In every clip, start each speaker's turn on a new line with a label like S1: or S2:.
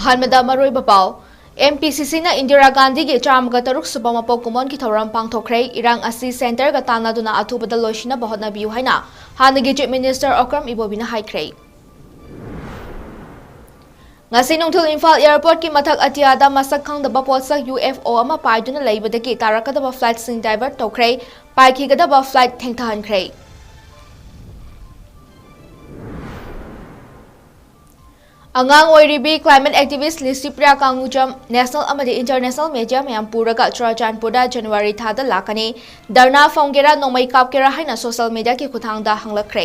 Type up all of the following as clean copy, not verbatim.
S1: अहमद मरोइब पाव MPCC na Indira Gandhi ki _303 suba mapok kumon ki thoram pangthokre irang asi center ga tanaduna athubada loishina bahotna biu haina hanagi Chief Minister 𝗓𝗢𝗣𝗡 na haikre ngasi nungthul Imphal airport ki mathak atiada masak khangdaba potsak UFO ama paiduna leibadagi tarakadaba flight sing divert tokre paikhigadaba flight thengthahankre Angang oiribi climate activist 𝗕𝗥𝗢𝗪𝗏 national amadi international media mayam puraga ꯆꯨꯔꯥꯆꯥꯟꯄꯨꯔꯗ January thada lakani darna phongera nomai kapkera haina social media ki khuthangda hanglakre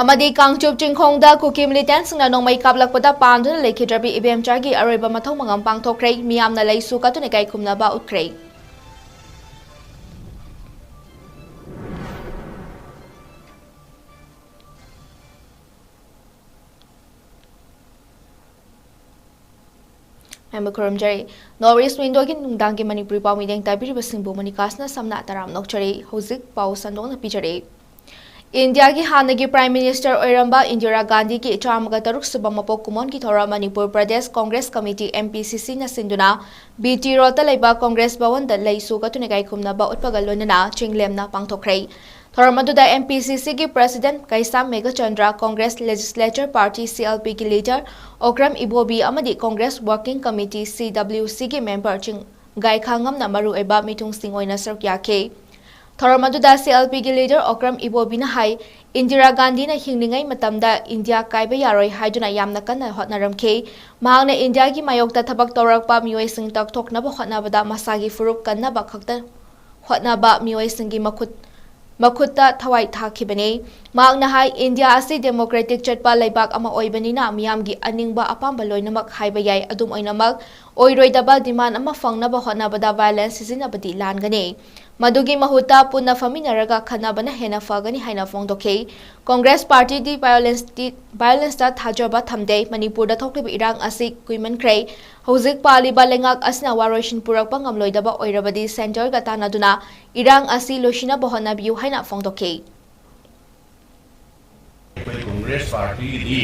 S1: amadi 𝐋𝐢𝐯𝐞𝐿 kuki militant singna nomai kaplakpada panduna lekhidrabi 𝗬𝗡𝗟 gi aroiba mathau mangam pangthokre miyamna leisu 𝗪𝗏𝗡𝗍𝗏 khumnaba utkre 𝗪𝗏𝗡𝗦𝗏 Northeast window ki nungdang ki Manipuri paw mideng tabiri basingbu manikasna samna taram nokchari hojik paw sandong pijare India ki hanagi Prime Minister oiramba Indira Gandhi ki _303 suba mapok kumon ki thora Manipur Pradesh Congress Committee MPCC na sinduna BT Road ta leiba Congress Bhawan da leisu 𝗪𝗏𝗡𝗍𝗏 khumnaba utpagal loinana chinglemna pangthokre Thoramaduda MPCC ki President 𝗕𝗥𝐼𝒪𝒃 Congress Legislature Party CLP ki leader 𝗓𝗢𝗣𝗑𝒡𝗏 amadi Congress Working Committee CWC ki member 𝗫𝐺𝐼𝒪𝒃 maru oiba mithungsing oina saruk yakhe Thoramaduda CLP ki leader 𝗓𝗢𝗣𝒑𝒏 na hai Indira Gandhi na hinglingai matamda India kaiba yaroi haiduna yamna kanna hotnaramkhe mahakna India ki mayokta thabak tawrakpa mioising takthoknaba hotnabada masagi furup kannaba khakta hotnaba mioisinggi makhutta thawai thakibani mahakna hai India asi democratic chatpa leibak ama oibanina miyamgi aningba apamba loinamak haiba yai adum oinamak oiroidaba demand ama fangnaba hotnabada violence sizinabadi langani madugi mahutta punna faminaraga khanabana hena fagani haina fongdokhe Congress Party di violence ta thajaba thamde Manipur da thokliba irang asi kuimankre hojik paliba lengak asna waroishin purakpa ngamloidaba oirabadi center ga tanaduna irang asi loishina bahona biu haina fongdokhe
S2: Congress Party di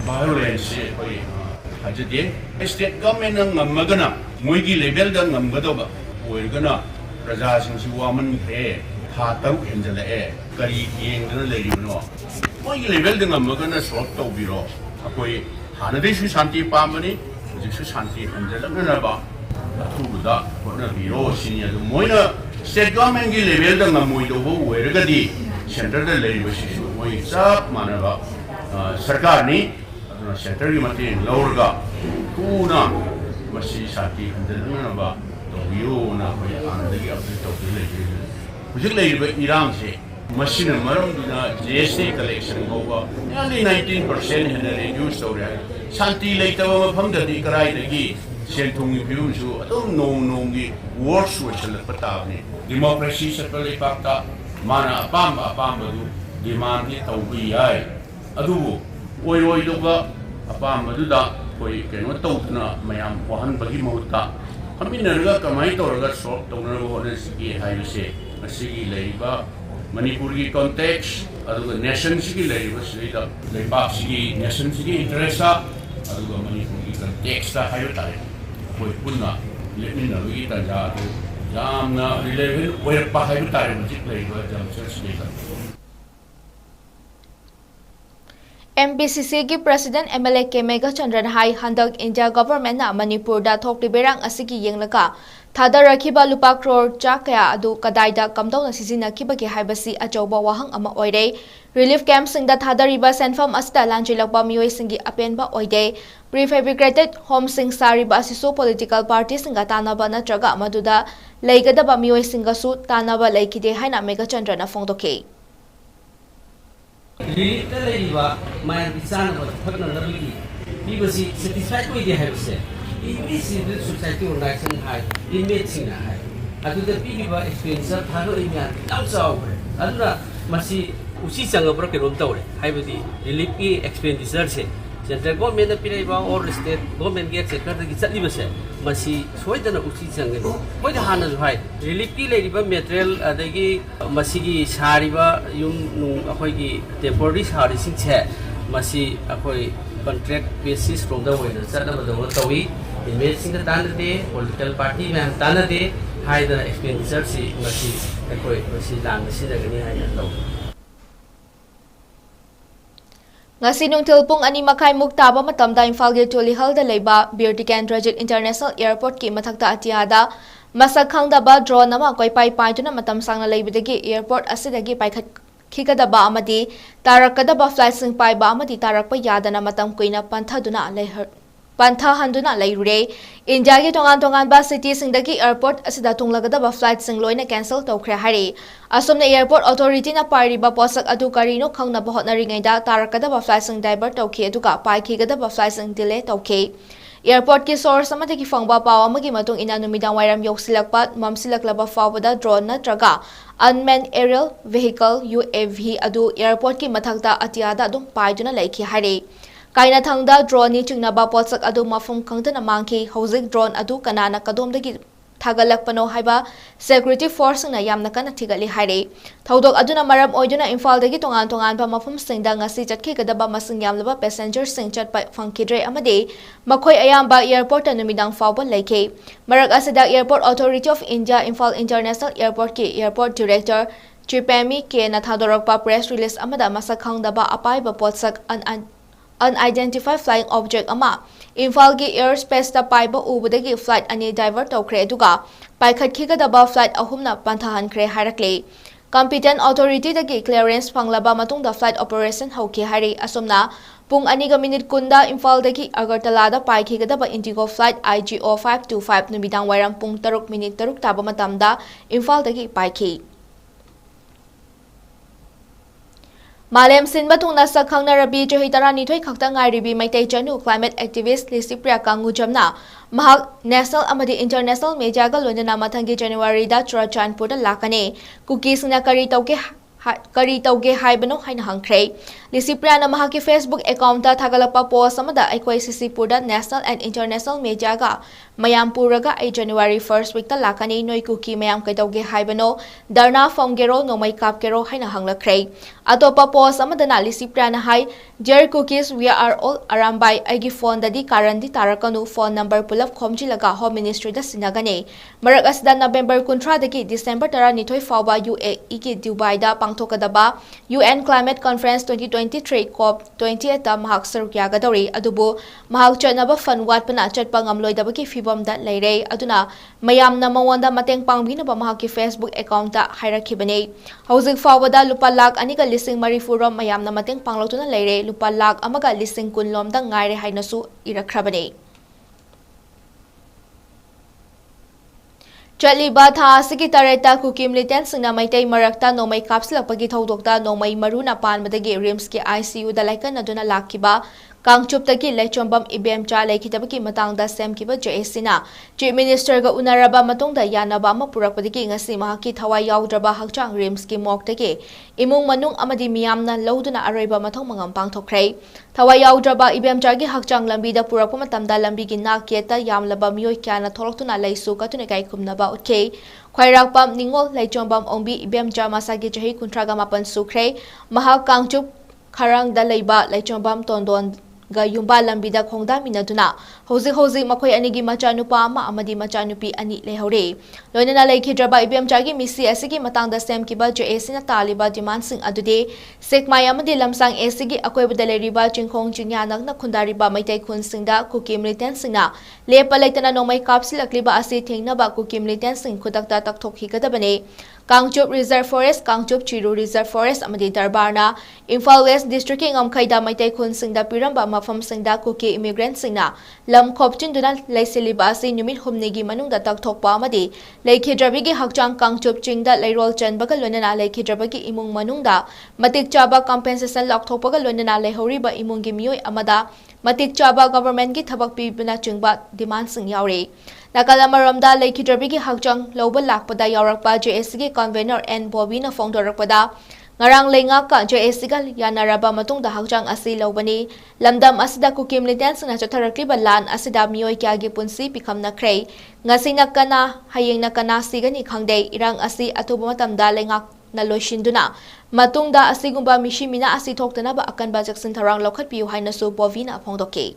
S2: violence koi hajade state government ngamagana moigi level da ngamgadoba oirgana प्रजासिंग Vaman है था तरुक हेंजलए करी येंगदना लेरिबनो मोई level दंग मगना solve तौबिरो अकोई हानदेसु शांति पामनी जिसु शांति हेंजलनबा अथुबदा होनबिरो सिनिया Moina state government की level दंग मोइदोबो वेरगदी centre the लेरिबसिसु मोइ सब मानबा सरकार नि सेंटर की मते लौरगा पूना मसी शांति हेंजलनबा Yona hoy anadagi apni tawdi legi hujik leiba irang se machine maram duna GST collection hoba nearly 19% hena reduce tawre shanti leitaba mafam dadi karai dagi senthung gi view su adum nom gi works social patabne democracy satpale pakta mana apamba du demand ni tawbi ai adu oi doga apamba du da koi keno tawtna mayam wahan bagi mahutta Aminarga kamai toraga solve tawna hoda sigi haibase masigi leiba Manipur ki context aduga nation sigi leiba sida leiba sigi nation sigi interest aduga Manipur ki context haiba tare koi punna lemina gi tanja adu jamna relevant oir pa haiba tare majik leiba jamsar sida
S1: MPCC ki President MLA 𝗕𝗥𝗢𝗪 hai handak India government na Manipur da thokliberang asigi yenglaka thadarakhiba lupa crore ꯆꯥ adu kadaida kamdona sizinakibagi haibasi achauba wahang ama oire relief camp singda thadariba senfam asta lanjilakba mioisingi apenba oide prefabricated home sing sariba asiso political parties singa tanaba natraga maduda leigadaba mioisinga su tanaba leikide haina 𝗕𝗥𝗢𝗪 na fongdokhe
S3: Relief leiba mayan bisan ko thakna labiki bibasi satisfied ko ide haibse ini civil society organization hai image sina hai adu da biba experience thalo imya tawsaw adu masi usi sanga pro ke rom tawre haibadi relief ki expenditure se central government पीरेबा और state government के sector की चलीबसे मसी सोइदना उची संगनी मोइ हाना हाय relief की लेरिबा material अदगी मसीगी सारिबा yum नु अखोइगी temporary सारिसिंग छे मसी अखोइ contract basis from the weather चलबदो तवी इमेजिंग द तानदे पॉलिटिकल पार्टी मैन तानदे हाय द एक्सपेंडिचर सी मसी अखोइ मसी लांग सिदगनी हाय लो
S1: ngasi nungthil pung 2:30 taba matamda Imphal gi Tulihal da leiba 𝗕𝗕𝗢𝗔𝗡 International Airport ki mathakta atiada masak khangdaba drone ama koi pai pai tuna matam sangna leibidagi airport asidagi paikhat khikadaba amadi tarakadaba flight sing pai ba amadi tarakpa yadana matam kuina panthaduna leihar pantha handuna leirure India gi tongan ba city singdagi airport asida tunglagadaba flight sing loina cancel tawkhre hari asomna airport authority na pariba posak adu karino khangna ba hotnari ngaida tarakadaba flight sing divert tawkhi aduga pai khigadaba flight sing delay tawkhi airport ki source amadagi fangba paw amagi matung ina numidang wairam yoksilakpa mamsilaklaba fawbada drone na traga unmanned aerial vehicle UAV adu airport ki mathakta atiada dum paiduna leikhi hari kaina thangda drone ni chingnaba potsak adu mafum khangtana mangki hojik drone adu kanana kadomdagi thagalakpano haiba security force na yamna kana thigali haire thodok aduna maram oiduna Imphal dagi tongan ba mafum singda ngasi chatki kadaba masing yamlaba passenger sing chatpa phangkidre amade makhoi ayamba airport numidang fawba leike marak asida airport authority of India Imphal International Airport ki airport director 𝗕𝗥𝗢𝗪𝗓 na thadorakpa press release amada masakhangdaba apai ba potsak unidentified flying object ama Imphal gi airspace ta paiba ubudagi flight ani divert tawkhre aduga paikhat khigadaba flight ahumna panthahankre harakle competent authority dagi clearance phanglaba matungda flight operation hauki hari asomna pung 2:10 Imphal dagi Agartala da paikhigadaba Indigo flight IGO 525 numidang wairam pung 3:03 taba matamda Imphal dagi paikhi Malem sinba tungna sakhangna rabi johi tarani thoi khakta ngairibi maitai chanu climate activist 𝗕𝗕𝗢𝗓𝗥 mahak national amadi international media ga lonana mathangi January da Churachandpur da lakane cookies na kari tauge haibano haina hangkhre 𝗕𝗕𝗢𝗓 na mahaki Facebook account da thagalapa post amada aikoi Sisipur da national and international media ga mayam puraga ai January 1st week da lakane noi cookie mayam kai tauge haibano darna famgero nomai kapkero haina hanglakhre atopa post amadana 𝗕𝗕𝗢𝗓 na hai dear cookies we are all arambai aigi phone dadi karandi tarakanu phone number pulap khomjilaga home ministry da sinagane marak asda November 13 dagi December 12 fawba UAE ki Dubai da pangthokadaba UN Climate Conference 2023 COP28 ta mahak saruk yagadori adubu mahak chanaba fan watpana chatpa ngamloidabaki fibam da leire aduna mayamna mamonda mateng pangbina ba mahak ki Facebook account ta hairakhibane hojik fawada lupa lakh ani ka lising marifuram mayamna mateng panglotuna leire lupa lakh amaga lising kunlom da ngaire hainasu irakhrabane Chaliba tha asigi tareta 𝐶𝐿 singna maitai marakta nomai kapslapagi thodokta nomai maruna panmadagi RIMS ki ICU da laikan aduna lakkiba Kangchuptagi Lechonbam IBMCHA laikhitabaki matangda semkiba 𝐗𝐴𝐶 na Chief Minister ga unaraba matungda yanaba ama purakpadagi ngasi mahaki thawai yaudraba hakchang RIMS ki moktagi imung manung amadi miyamna loduna aroiba mathong mangam pangthokre thawai yaudraba IBMCHA gi hakchang lambi da purakpa matamda lambi gi nakyeta yamlaba miyoi kyana tholoktuna laisu katune kai khumnaba utke khwairakpam ningol Lechonbam ongbi IBMCHA masagi chahi 38 sukre mahak Kangchup kharang da leiba Lechonbam tondon ga yumba lambida khongda minaduna hozi makhoi anigi machanupa ama amadi machanupi ani lehore loinana leikhidraba IBMCHA gi misi asigi matangda semkiba 𝗕𝗕𝗢𝗓 na taliba demand sing adude 𝗕𝗥𝐼𝒬 amadi lamsang 𝗕𝗕𝒑 gi akoibada leriba chingkhong chingyanak na khundariba maitai khun singda 𝗕𝗕𝗢𝗓 singna lepa laitana nomai kapsilakliba asi thengnaba 𝗕𝗕𝗢𝗓 sing khudakta takthokhigadabane Kangchup Reserve Forest Kangchup Chiru Reserve Forest amadi darbarna Imphal West District ki ngamkhaida maitai khun singda piramba mafam singda kuki immigrant singna lam khopchinduna laisiliba asi numit humnigi manungda takthokpa amadi leikhidrabi gi hakchang Kangchup chingda leirol chanbaga lonana leikhidrabagi imung manungda matik chaba compensation lakthokpaga lonana lehoriba imungi miyoi amada matik chaba government gi thabak pibna chingba demand sing yaure Nakalamaramda leikhidrabi gi hakchang loba lakpada yaurakpa 𝗕𝗕𝗢𝗓 gi convener N Bobby na phongdorakpada ngarang leingaka JSC yanaraba matungda hakjang asi lobani lamdam asida kukim liten sna chatharakliba lan asida mioi kyagi punsi pikhamna khrei ngasina kana hayengna kana sigani khangdei irang asi atuba matamda leingak na loishinduna matungda asigumba mishimina asi thoktana ba akanba jaksin tharang lokhat piu haina su bovina phongdoke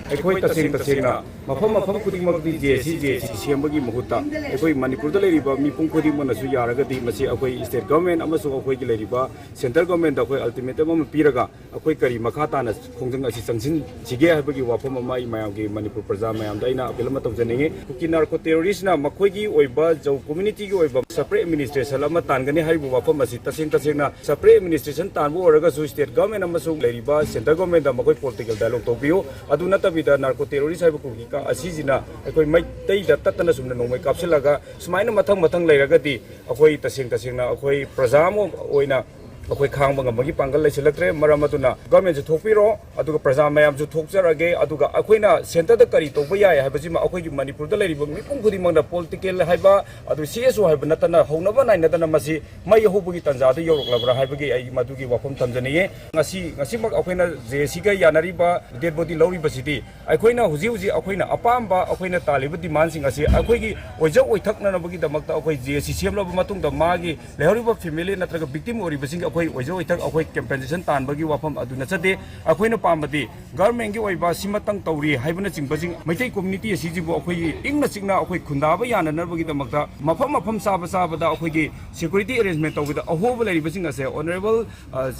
S4: ꯑꯩꯈꯣꯏ ꯇꯁꯦꯡꯅ ꯃꯐꯝ ꯈꯨꯗꯤꯡꯃꯛꯇꯤ ꯖꯦꯁꯤ ꯁꯦꯝꯕꯒꯤ ꯃꯍꯨꯠꯇ ꯑꯩꯈꯣꯏ ꯃꯅꯤꯄꯨꯔꯗ ꯂꯩꯔꯤꯕ ꯃꯤꯄꯨꯝ ꯈꯨꯗꯤꯡꯃꯛꯅꯁꯨ ꯌꯥꯔꯒꯗꯤ ꯃꯁꯤ ꯑꯩꯈꯣꯏ ꯁ꯭ꯇꯦꯠ ꯒꯚꯔꯟꯃꯦꯟꯠ ꯑꯃꯁꯨꯡ ꯑꯩꯈꯣꯏꯒꯤ ꯂꯩꯔꯤꯕ ꯁꯦꯟꯇ꯭ꯔꯦꯜ ꯒꯚꯔꯟꯃꯦꯟꯠꯇ ꯑꯩꯈꯣꯏ ꯑꯜꯇꯤꯃꯦꯇꯝ ꯑꯃ ꯄꯤꯔꯒ ꯑꯩꯈꯣꯏ ꯀꯔꯤ ꯃꯈꯥ ꯇꯥꯅ ꯈꯣꯡꯖꯪ ꯑꯁꯤ ꯆꯪꯁꯤꯟꯁꯤꯒꯦ ꯍꯥꯏꯕꯒꯤ ꯋꯥꯐꯝ ꯑꯃ ꯑꯩ ꯃꯌꯥꯝꯒꯤ ꯃꯅꯤꯄꯨꯔ ꯄ꯭ꯔꯖꯥ ꯃꯌꯥꯝꯗ ꯑꯩꯅ ꯑꯄꯤꯜ ꯑꯃ ꯇꯧꯖꯅꯤꯡꯉꯤ ꯀꯨꯀꯤ ꯅꯥꯔꯀꯣ ꯇꯦꯔꯣꯔꯤꯁꯅ ꯃꯈꯣꯏꯒꯤ ꯑꯣꯏꯕ ꯖꯧ ꯀꯝꯃ꯭ꯌꯨꯅꯤꯇꯤꯒꯤ ꯑꯣꯏꯕ ꯁꯄꯔꯦꯠ ꯑꯦꯗꯃꯤꯅꯤꯁꯇ꯭ꯔꯦꯁꯟ ꯑꯃ ꯇꯥꯟꯒꯅꯤ ꯍꯥꯏꯕ ꯋꯥꯐꯝ ꯑꯁꯤ ꯇꯁꯦꯡꯅ ꯁꯄꯔꯦꯠ ꯑꯦꯗꯃꯤꯅꯤꯁꯇ꯭ꯔꯦꯁꯟ ꯇꯥꯟꯕ ꯑꯣꯏꯔꯒꯁꯨ ꯁ꯭ꯇꯦꯠ ꯒꯚꯔꯟꯃꯦꯟꯠ ꯑꯃꯁꯨꯡ ꯂꯩꯔꯤꯕ ꯁꯦꯟꯇ꯭ꯔꯦꯜ ꯒꯚꯔꯟꯃꯦꯟꯠꯇ ꯃꯈꯣꯏ ꯄꯣꯂꯤꯇꯤꯀꯦꯜ ꯗꯥꯏꯂꯣꯒ ꯇꯧꯕꯤꯌꯨ ꯑꯗꯨ ꯅꯠꯇꯕꯤꯗ ꯅꯥꯔꯀꯣ ꯇꯦꯔꯣꯔꯤꯁ ꯍꯥꯏꯕ ꯀꯨꯀꯤ ꯑꯁꯤꯁꯤꯅ ꯑꯩꯈꯣꯏ ꯃꯩꯇꯩꯗ ꯇꯠꯇꯅ ꯁꯨꯝꯅ ꯅꯣꯡꯃꯩ ꯀꯥꯞꯁꯤꯜꯂꯒ ꯁꯨꯃꯥꯏꯅ ꯃꯊꯪ ꯂꯩꯔꯒꯗꯤ ꯑꯩꯈꯣꯏ ꯇꯁꯦꯡꯅ ꯑꯩꯈꯣꯏ ꯄ꯭ꯔꯖꯥ ꯑꯃ ꯑꯣꯏꯅ ꯑꯩꯈꯣꯏ ꯈꯥꯡꯕ ꯉꯝꯕꯒꯤ ꯄꯥꯡꯒꯜ ꯂꯩꯁꯤꯜꯂꯛꯇ꯭ꯔꯦ ꯃꯔꯝ ꯑꯗꯨꯅ ꯒꯚꯔꯟꯃꯦꯟꯠꯁꯨ ꯊꯣꯛꯄꯤꯔꯣ ꯑꯗꯨꯒ ꯄ꯭ꯔꯖꯥ ꯃꯌꯥꯝꯁꯨ ꯊꯣꯛꯆꯔꯒꯦ ꯑꯗꯨꯒ ꯑꯩꯈꯣꯏꯅ ꯁꯦꯟꯇꯔꯗ ꯀꯔꯤ ꯇꯧꯕ ꯌꯥꯏ ꯍꯥꯏꯕꯁꯤꯃ ꯑꯩꯈꯣꯏꯒꯤ ꯃꯅꯤꯄꯨꯔꯗ ꯂꯩꯔꯤꯕ ꯃꯤꯄꯨꯝ ꯈꯨꯗꯤꯡꯃꯛꯅ ꯄꯣꯂꯤꯇꯤꯀꯦꯜ ꯍꯥꯏꯕ ꯑꯗꯨ CSO ꯍꯥꯏꯕ ꯅꯠꯇꯅ ꯍꯧꯅꯕ ꯅꯥꯏꯅꯗꯅ ꯃꯁꯤ ꯃꯩ ꯍꯧꯕꯒꯤ ꯇꯥꯟꯖꯥꯗ ꯌꯧꯔꯛꯂꯕ꯭ꯔꯥ ꯍꯥꯏꯕꯒꯤ ꯑꯩ ꯃꯗꯨꯒꯤ ꯋꯥꯐꯝ ꯊꯝꯖꯅꯤꯡꯉꯤ ꯉꯁꯤꯃꯛ ꯑꯩꯈꯣꯏꯅ JSCꯒ ꯌꯥꯅꯔꯤꯕ ꯗꯦꯗ ꯕꯣꯗꯤ ꯂꯧꯔꯤꯕꯁꯤꯗꯤ ꯑꯩꯈꯣꯏꯅ ꯍꯧꯖꯤꯛ ꯑꯩꯈꯣꯏꯅ ꯑꯄꯥꯝꯕ ꯑꯩꯈꯣꯏꯅ ꯇꯥꯜꯂꯤꯕ ꯗꯤꯃꯥꯟꯁꯤꯡ ꯑꯁꯤ ꯑꯩꯈꯣꯏꯒꯤ ꯑꯣꯏꯖ ꯑꯣꯏꯊꯛꯅꯅꯕꯒꯤꯗꯃꯛꯇ ꯑꯩꯈꯣꯏ JSC ꯁꯦꯝꯂꯕ ꯃꯇꯨꯡꯗ ꯃꯥꯒꯤ ꯂꯩꯍꯧꯔꯤꯕ ꯐꯦꯃꯤꯂꯤ ꯅꯠꯇ꯭ꯔꯒ ꯚꯤꯛꯇꯤꯝ ꯑꯣꯏꯔꯤꯕꯁꯤꯡ ꯑꯩꯈꯣꯏ ꯑꯣꯏꯖ ꯑꯣꯏꯊꯛ ꯑꯩꯈꯣꯏ ꯀꯦꯝꯄꯦꯟꯁꯦꯁꯟ ꯇꯥꯟꯕꯒꯤ ꯋꯥꯐꯝ ꯑꯗꯨ ꯅꯠꯆꯗꯦ ꯑꯩꯈꯣꯏꯅ ꯄꯥꯝꯕꯗꯤ ꯒꯚꯔꯟꯃꯦꯟꯠꯒꯤ ꯑꯣꯏꯕ ꯁꯤꯃꯇꯪ ꯇꯧꯔꯤ ꯍꯥꯏꯕꯅꯆꯤꯡꯕꯁꯤꯡ ꯃꯩꯇꯩ ꯀꯝꯃ꯭ꯌꯨꯅꯤꯇꯤ ꯑꯁꯤꯕꯨ ꯑꯩꯈꯣꯏꯒꯤ ꯏꯪꯅ ꯆꯤꯛꯅ ꯑꯩꯈꯣꯏ ꯈꯨꯟꯗꯥꯕ ꯌꯥꯅꯅꯕꯒꯤꯗꯃꯛꯇ ꯃꯐꯝ ꯆꯥꯕꯗ ꯑꯩꯈꯣꯏꯒꯤ ꯁꯦꯀ꯭ꯌꯨꯔꯤꯇꯤ ꯑꯦꯔꯦꯟꯖꯃꯦꯟꯠ ꯇꯧꯕꯗ ꯑꯍꯣꯕ ꯂꯩꯔꯤꯕꯁꯤꯡ ꯑꯁꯦ ꯑꯣꯅꯔꯦꯕꯜ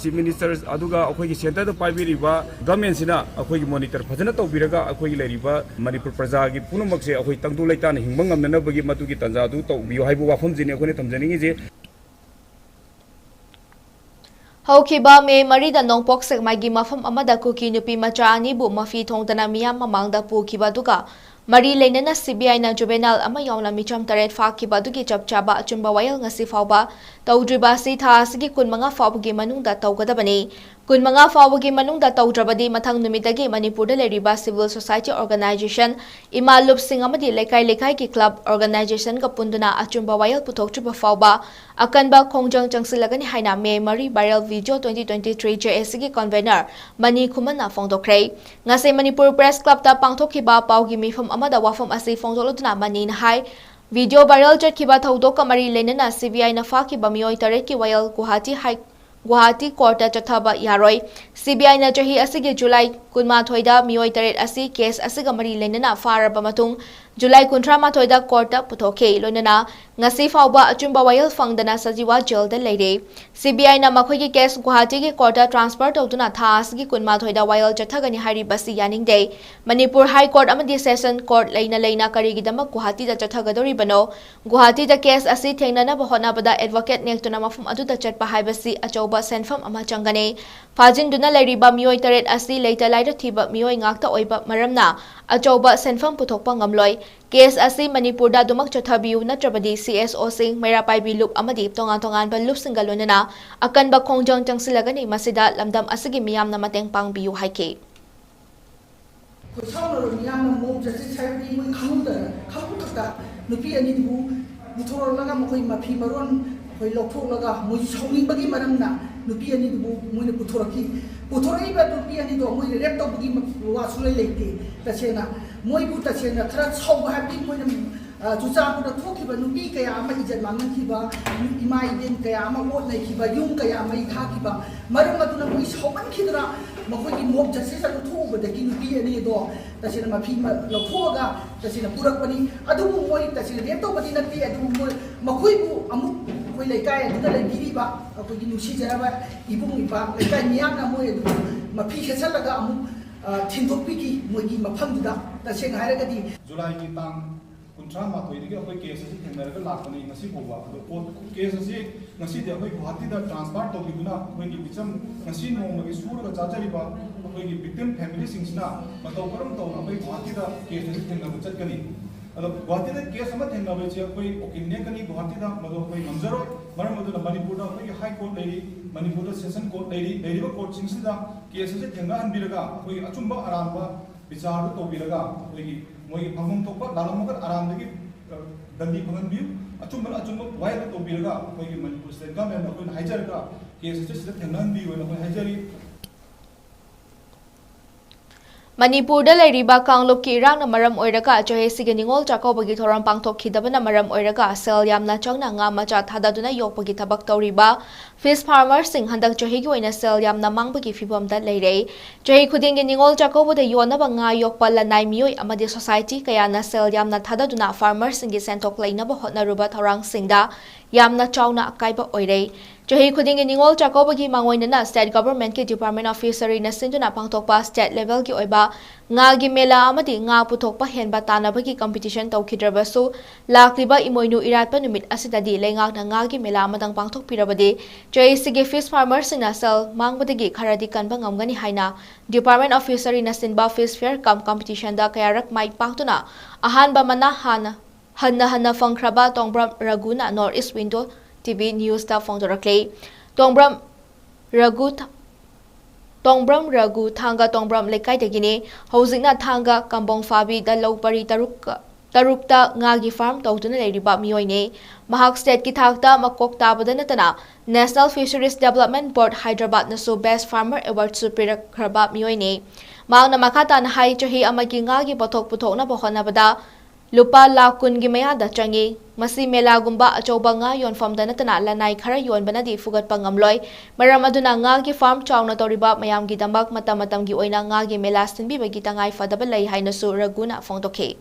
S4: ꯆꯤꯐ ꯃꯤꯅꯤꯁꯇꯔ ꯑꯗꯨꯒ ꯑꯩꯈꯣꯏꯒꯤ ꯁꯦꯟꯇꯔꯗ ꯄꯥꯏꯕꯤꯔꯤꯕ ꯒꯚꯔꯟꯃꯦꯟꯠꯁꯤꯅ ꯑꯩꯈꯣꯏꯒꯤ ꯃꯣꯅꯤꯇꯔ ꯐꯖꯅ ꯇꯧꯕꯤꯔꯒ ꯑꯩꯈꯣꯏꯒꯤ ꯂꯩꯔꯤꯕ ꯃꯅꯤꯄꯨꯔ ꯄ꯭ꯔꯖꯥꯒꯤ ꯄꯨꯝꯅꯃꯛꯁꯦ ꯑꯩꯈꯣꯏ ꯇꯪꯗꯨ ꯂꯩꯇꯥꯅ ꯍꯤꯡꯕ ꯉꯝꯅꯅꯕꯒꯤ ꯃꯗꯨꯒꯤ ꯇꯥꯟꯖꯥꯗꯨ ꯇꯧꯕꯤꯌꯨ ꯍꯥꯏꯕ ꯋꯥꯐꯝꯁꯤꯅꯤ ꯑꯩꯈꯣꯏꯅ ꯊꯝꯖꯅꯤꯡꯉꯤꯁꯦ
S1: Haukiba May Marida Nongpok Sekmaigi mafam amada kuki nupi macha anibu mafi thongdana miyam mamangda pukiba duga Mari Lenana CBI na juvenile ama yauna micham taret fakiba dugi chapchaba achumba wayal ngasi fawba tawdriba si tha asigi kun manga fawbugi manungda tawgadabani kun manga fawbugi manungda tawdrabadi mathang numitagi Manipurda leriba civil society organization imalup sing amadi lekai ki club organization ka punduna achumba wayal puthoktriba fawba akanba khongjang changsilagani haina May Mari viral video 2023 JSC convener Mani Khumana fongdokre ngase Manipur Press Club ta pangthokhiba pawgi mifam amada wafam asi fongdoloduna Mani na hai video viral chatkiba thodok kamari lenana CBI na fakiba mioi taret ki wayal Guwahati Court chathaba yaroi CBI na chahi asigi July 18 da mioi taret asi case asiga mari lenana faraba matung July 18 da court puthoke loinana ngasi fawba achumba wayal fangdana sajiwa jail da leire CBI na makhoi ki case Guwahati ki court transfer tawduna tha asigi 18 da wayal chathagani hari basi yaningde Manipur High Court amadi Session Court leina karigidama Guwahati da chathagadori bano Guwahati da case asi thengnana bahona bada advocate nektuna mafum adu da chatpa haibasi achauba senfam ama changane fajinduna leriba mioi taret asi leita laida thiba mioi ngakta oiba maramna achauba senfam puthokpa ngamloi case asi Manipur da dumak chathabiu natrabadi CSO sing Merapai Bilup amadi tongan ba lup singalonana akan ba khongjang changsilagani masida lamdam asigi miyam na mateng pangbiu haike
S5: Kusauro miyam mo justice sabi mo khamukta nupi ani bu buthor laga mo koi mafi maron koi lokthok laga mo showing bagi maramna nupi ani bu mo ne puthoraki ba nupi ani do mo rep to bagi wa sulai leite tasena mo bu tasena khara chau ba bi mo Juja puda thoki ba nupi kaya ama ijan mangan kiba ima iden kaya ama ot nai kiba yung kaya ama itha kiba maram atuna mo shoban khidra makoi ki mob justice atu thu ba dagi nupi ani do tasina mafi lokhoga tasina purak pani adu mo tasina reto badi nati adu mo makoi bu amu koi laikai adu da biri ba akoi ki nusi jaraba ibung iba laikai miyam na mo adu mafi khesalaga amu thindokpi ki mo gi mafam da tasina hairagadi
S6: July ki tang Kuntrama to idike akoi case asi thengnaga lakpani ngasi boba ado case asi ngasi de akoi Guwahati da transfer to biduna akoi ki bicham ngasi no magi surga chachari ba akoi ki victim family singsna matau karam to akoi Guwahati da case asi thengnaga chatkani ado Guwahati da case ama thengnaga che akoi okinne kani Guwahati da mado akoi ngamjaro maram madu Manipur da akoi high court leiri Manipur da session court leiri ba court singsida case asi thengna hanbiraga akoi achumba aramba bichar to biraga akoi moi phangum thokpa lalamok aram dagi dandi phangan biu ꯑꯆꯨꯝꯕꯅ ꯑꯆꯨꯝꯕ ꯋꯥꯌꯦꯜ ꯇꯧꯕꯤꯔꯒ ꯑꯩꯈꯣꯏꯒꯤ Manipur state ꯒꯚꯔꯟꯃꯦꯟꯠꯅ ꯑꯩꯈꯣꯏꯅ ꯍꯥꯏꯖꯔꯒ case ꯑꯁꯤ ꯁꯤꯗ ꯊꯦꯡꯅꯍꯟꯕꯤꯌꯨꯅ ꯑꯩꯈꯣꯏ ꯍꯥꯏꯖꯔꯤ
S1: ꯃꯅꯤꯄꯨꯔꯗ ꯂꯩꯔꯤꯕ ꯀꯥꯡꯂꯨꯞꯀꯤ ꯏꯔꯥꯡꯅ ꯃꯔꯝ ꯑꯣꯏꯔꯒ ꯆꯍꯤꯁꯤꯒꯤ ꯅꯤꯡꯉꯣꯜ ꯆꯥꯛꯀꯧꯕꯒꯤ ꯊꯧꯔꯝ ꯄꯥꯡꯊꯣꯛꯈꯤꯗꯕꯅ ꯃꯔꯝ ꯑꯣꯏꯔꯒ ꯁꯦꯜ ꯌꯥꯝꯅ ꯆꯪꯅ ꯉꯥ ꯃꯆꯥ ꯊꯥꯗꯗꯨꯅ ꯌꯣꯛꯄꯒꯤ ꯊꯕꯛ ꯇꯧꯔꯤꯕ ꯐꯤꯁ ꯐꯥꯔꯃꯔꯁꯤꯡ ꯍꯟꯗꯛ ꯆꯍꯤꯒꯤ ꯑꯣꯏꯅ ꯁꯦꯜ ꯌꯥꯝꯅ ꯃꯥꯡꯕꯒꯤ ꯐꯤꯚꯝꯗ ꯂꯩꯔꯦ꯫ ꯆꯍꯤ ꯈꯨꯗꯤꯡꯒꯤ ꯅꯤꯡꯉꯣꯜ ꯆꯥꯛꯀꯧꯕꯗ ꯌꯣꯟꯅꯕ ꯉꯥ ꯌꯣꯛꯄ ꯂꯅꯥꯏ ꯃꯤꯑꯣꯏ ꯑꯃꯗꯤ ꯁꯣꯁꯥꯏꯇꯤ ꯀꯌꯥꯅ ꯁꯦꯜ ꯌꯥꯝꯅ ꯊꯥꯗꯗꯨꯅ ꯐꯥꯔꯃꯔꯁꯤꯡꯒꯤ ꯁꯦꯟꯊꯣꯛ ꯂꯩꯅꯕ ꯍꯣꯠꯅꯔꯨꯕ ꯊꯧꯔꯥꯡꯁꯤꯡꯗ ꯌꯥꯝꯅ ꯆꯥꯎꯅ ꯑꯀꯥꯏꯕ ꯑꯣꯏꯔꯦ꯫ ꯆꯍꯤ ꯈꯨꯗꯤꯡꯒꯤ ꯅꯤꯡꯉꯣꯜ ꯆꯥꯛꯀꯧꯕꯒꯤ ꯃꯥꯡꯑꯣꯏꯅꯅ ꯁ꯭ꯇꯦꯠ ꯒꯚꯔꯟꯃꯦꯟꯠꯀꯤ ꯗꯤꯄꯥꯔꯠꯃꯦꯟꯠ ꯑꯣꯐ ꯐꯤꯁꯔꯤꯅ ꯁꯤꯟꯗꯨꯅ ꯄꯥꯡꯊꯣꯛꯄ ꯁ꯭ꯇꯦꯠ ꯂꯦꯚꯦꯜꯒꯤ ꯑꯣꯏꯕ ꯉꯥꯒꯤ ꯃꯦꯂꯥ ꯑꯃꯗꯤ ꯉꯥ ꯄꯨꯊꯣꯛꯄ ꯍꯦꯟꯕ ꯇꯥꯟꯅꯕꯒꯤ ꯀꯝꯄꯤꯇꯤꯁꯟ ꯇꯧꯈꯤꯗ꯭ꯔꯕꯁꯨ ꯂꯥꯛꯂꯤꯕ ꯏꯃꯣꯏꯅꯨ ꯏꯔꯥꯠꯄ ꯅꯨꯃꯤꯠ ꯑꯁꯤꯗꯗꯤ ꯂꯩꯉꯥꯛꯅ ꯉꯥꯒꯤ ꯃꯦꯂꯥ ꯑꯃꯗꯪ ꯄꯥꯡꯊꯣꯛꯄꯤꯔꯕꯗꯤ ꯆꯍꯤꯁꯤꯒꯤ ꯐꯤꯁ ꯐꯥꯔꯃꯔꯁꯤꯡꯅ ꯁꯦꯜ ꯃꯥꯡꯕꯗꯒꯤ ꯈꯔꯗꯤ ꯀꯟꯕ ꯉꯝꯒꯅꯤ ꯍꯥꯏꯅ ꯗꯤꯄꯥꯔꯠꯃꯦꯟꯠ ꯑꯣꯐ ꯐꯤꯁꯔꯤꯅ ꯁꯤꯟꯕ ꯐꯤꯁ ꯐꯦꯌꯔ ꯀꯝ ꯀꯝꯄꯤꯇꯤꯁꯟꯗ ꯀꯌꯥꯔꯛ ꯃꯥꯏ ꯄꯥꯛꯇꯨꯅ ꯑꯍꯥꯟꯕ ꯃꯅꯥ ꯍꯟꯅ ꯐꯪꯈ꯭ꯔꯕ ꯇꯣꯡꯕ꯭ꯔꯝ ꯔꯘꯨꯅ ꯅꯣꯔꯊ ꯏꯁ ꯋꯤꯟꯗꯣ ꯇꯤꯚꯤ ꯅ꯭ꯌꯨꯁꯇ ꯐꯣꯡꯗꯣꯔꯛꯂꯤ꯫ ꯇꯣꯡꯕ꯭ꯔꯝ ꯔꯘꯨ ꯊꯥꯡꯒ ꯇꯣꯡꯕ꯭ꯔꯝ ꯂꯩꯀꯥꯏꯗꯒꯤꯅꯤ꯫ ꯍꯧꯖꯤꯛꯅ ꯊꯥꯡꯒ ꯀꯝꯕꯣꯡꯐꯥꯕꯤꯗ ꯂꯧ ꯄꯔꯤ ꯇꯔꯨꯛꯇ ꯉꯥꯒꯤ ꯐꯥꯔꯝ ꯇꯧꯗꯨꯅ ꯂꯩꯔꯤꯕ ꯃꯤꯑꯣꯏꯅꯤ꯫ ꯃꯍꯥꯛ ꯁ꯭ꯇꯦꯠꯀꯤ ꯊꯥꯛꯇ ꯃꯀꯣꯛ ꯇꯥꯕꯗ ꯅꯠꯇꯅ ꯅꯦꯁꯅꯦꯜ ꯐꯤꯁꯔꯤꯁ ꯗꯦꯚꯂꯞꯃꯦꯟꯠ ꯕꯣꯔꯗ ꯍꯥꯏꯗ꯭ꯔꯕꯥꯗꯅꯁꯨ ꯕꯦꯁꯠ ꯐꯥꯔꯃꯔ ꯑꯦꯋꯥꯔꯗꯁꯨ ꯄꯤꯔꯛꯈ꯭ꯔꯕ ꯃꯤꯑꯣꯏꯅꯤ꯫ ꯃꯍꯥꯛꯅ ꯃꯈꯥ ꯇꯥꯅ ꯍꯥꯏ ꯆꯍꯤ ꯑꯃꯒꯤ ꯉꯥꯒꯤ ꯄꯣꯠꯊꯣꯛ ꯄꯨꯊꯣꯛꯅꯕ ꯍꯣꯠꯅꯕꯗ ꯂꯨꯄꯥ ꯂꯥꯈ 10ꯒꯤ ꯃꯌꯥꯗ ꯆꯪꯏ꯫ ꯃꯁꯤ ꯃꯦꯂꯥꯒꯨꯝꯕ ꯑꯆꯧꯕ ꯉꯥ ꯌꯣꯟꯐꯝꯗ ꯅꯠꯇꯅ ꯂꯅꯥꯏ ꯈꯔ ꯌꯣꯟꯕꯅꯗꯤ ꯐꯨꯒꯠꯄ ꯉꯝꯂꯣꯏ꯫ ꯃꯔꯝ ꯑꯗꯨꯅ ꯉꯥꯒꯤ ꯐꯥꯔꯝ ꯆꯥꯎꯅ ꯇꯧꯔꯤꯕ ꯃꯌꯥꯝꯒꯤꯗꯃꯛ ꯃꯇꯝ ꯃꯇꯝꯒꯤ ꯑꯣꯏꯅ ꯉꯥꯒꯤ ꯃꯦꯂꯥ ꯁꯤꯟꯕꯤꯕꯒꯤ ꯇꯉꯥꯏ ꯐꯗꯕ ꯂꯩ ꯍꯥꯏꯅꯁꯨ ꯔꯘꯨꯅ ꯐꯣꯡꯗꯣꯛꯈꯤ꯫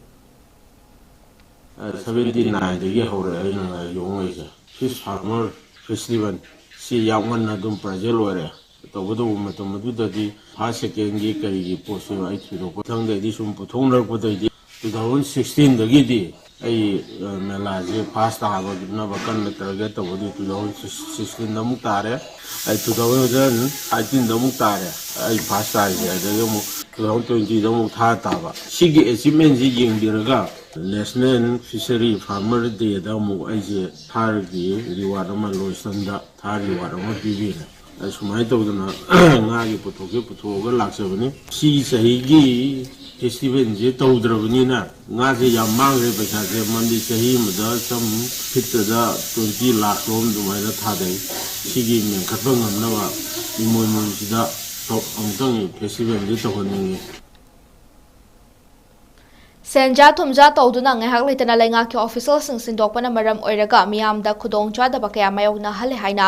S7: 79 ꯍꯧꯔꯛꯑꯦ ꯑꯩꯅ ꯉꯥ ꯌꯣꯛꯉꯩꯁꯦ ꯐꯤꯁ ꯐꯥꯔꯃꯔ ꯐꯦꯁꯇꯤꯚꯦꯜ ꯁꯤ ꯌꯥꯝ ꯉꯟꯅ ꯑꯗꯨꯝ ꯄ꯭ꯔꯖꯦꯟ ꯑꯣꯏꯔꯦ ꯇꯧꯒꯗꯧꯕ ꯃꯇꯝ ꯑꯗꯨꯗꯗꯤ ꯐꯥꯔꯁ ꯁꯦꯀꯦꯟꯒꯤ ꯀꯔꯤꯒꯤ ꯄꯣꯠꯁꯨ ꯑꯩ ꯊꯤꯗꯣꯛꯄ ꯃꯊꯪꯗꯩꯗꯤ ꯁꯨꯝ ꯄꯨꯊꯣꯛꯅꯔꯛꯄꯗꯩꯗꯤ 2016 ꯑꯩ ꯃꯦꯂꯥꯁꯦ ꯐꯥꯔꯁ ꯇꯥꯕꯅꯕ ꯀꯟꯅ ꯇꯥꯔꯒꯦꯠ ꯇꯧꯕꯗꯤ 2016 ꯑꯃꯨꯛ ꯇꯥꯔꯦ ꯑꯩ 2018 ꯑꯃꯨꯛ ꯇꯥꯔꯦ ꯑꯩ ꯐꯥꯔꯁ ꯇꯥꯔꯤꯁꯦ ꯑꯗꯒꯤ ꯑꯃꯨꯛ 2020 ꯑꯃꯨꯛ ꯇꯥꯕ ꯁꯤꯒꯤ ꯑꯦꯆꯤꯞꯃꯦꯟꯁꯤ ꯌꯦꯡꯕꯤꯔꯒ ꯅꯦꯁꯅꯦꯜ ꯐꯤꯁꯔꯤ ꯐꯥꯔꯃꯔ ꯗꯦꯗ ꯑꯃꯨꯛ ꯑꯩꯁꯦ ꯊꯥꯔꯒꯤ ꯔꯤꯋꯥꯔꯗ ꯑꯃ ꯂꯣꯏꯁꯟꯗ ꯊꯥꯔ ꯔꯤꯋꯥꯔꯗ ꯑꯃ ꯄꯤꯕꯤꯔꯦ ꯁꯨꯃꯥꯏꯅ ꯇꯧꯗꯅ ꯉꯥꯒꯤ ꯄꯨꯊꯣꯛꯑꯒ ꯂꯥꯛꯆꯕꯅꯤ ꯁꯤ ꯆꯍꯤꯒꯤ ꯐꯦꯁꯇꯤꯚꯦꯜꯁꯦ ꯇꯧꯗ꯭ꯔꯕꯅꯤꯅ ꯉꯥꯁꯦ ꯌꯥꯝ ꯃꯥꯡꯈ꯭रे ꯄꯩꯁꯥꯁꯦ ꯃꯟꯗꯤ ꯆꯍꯤ ꯑꯃꯗ ꯁꯝ ꯐꯤꯠꯇꯗ 20 ꯂꯥꯈ ꯂꯣꯝ ꯑꯗꯨꯃꯥꯏꯅ ꯊꯥꯗꯩ ꯁꯤꯒꯤ ꯃꯦꯟꯈꯠꯄ ꯉꯝꯅꯕ ꯏꯃꯣꯏꯅꯨꯁꯤꯗ ꯑꯃꯨꯛꯇꯪ ꯐꯦꯁꯇꯤꯚꯦꯜꯁꯦ ꯇꯧꯍꯟꯅꯤꯡꯉꯤ꯫
S1: ꯁꯦꯟꯖꯥ ꯊꯨꯝꯖꯥ ꯇꯧꯗꯨꯅ ꯉꯥꯏꯍꯥꯛ ꯂꯩꯇꯅ ꯂꯩꯉꯥꯛꯀꯤ ꯑꯣꯐꯤꯁꯤꯌꯦꯜꯁꯤꯡ ꯁꯤꯟꯗꯣꯛꯄꯅ ꯃꯔꯝ ꯑꯣꯏꯔꯒ ꯃꯤꯌꯥꯝꯗ ꯈꯨꯗꯣꯡꯆꯥꯗꯕ ꯀꯌꯥ ꯃꯥꯌꯣꯛꯅꯍꯜꯂꯦ ꯍꯥꯏꯅ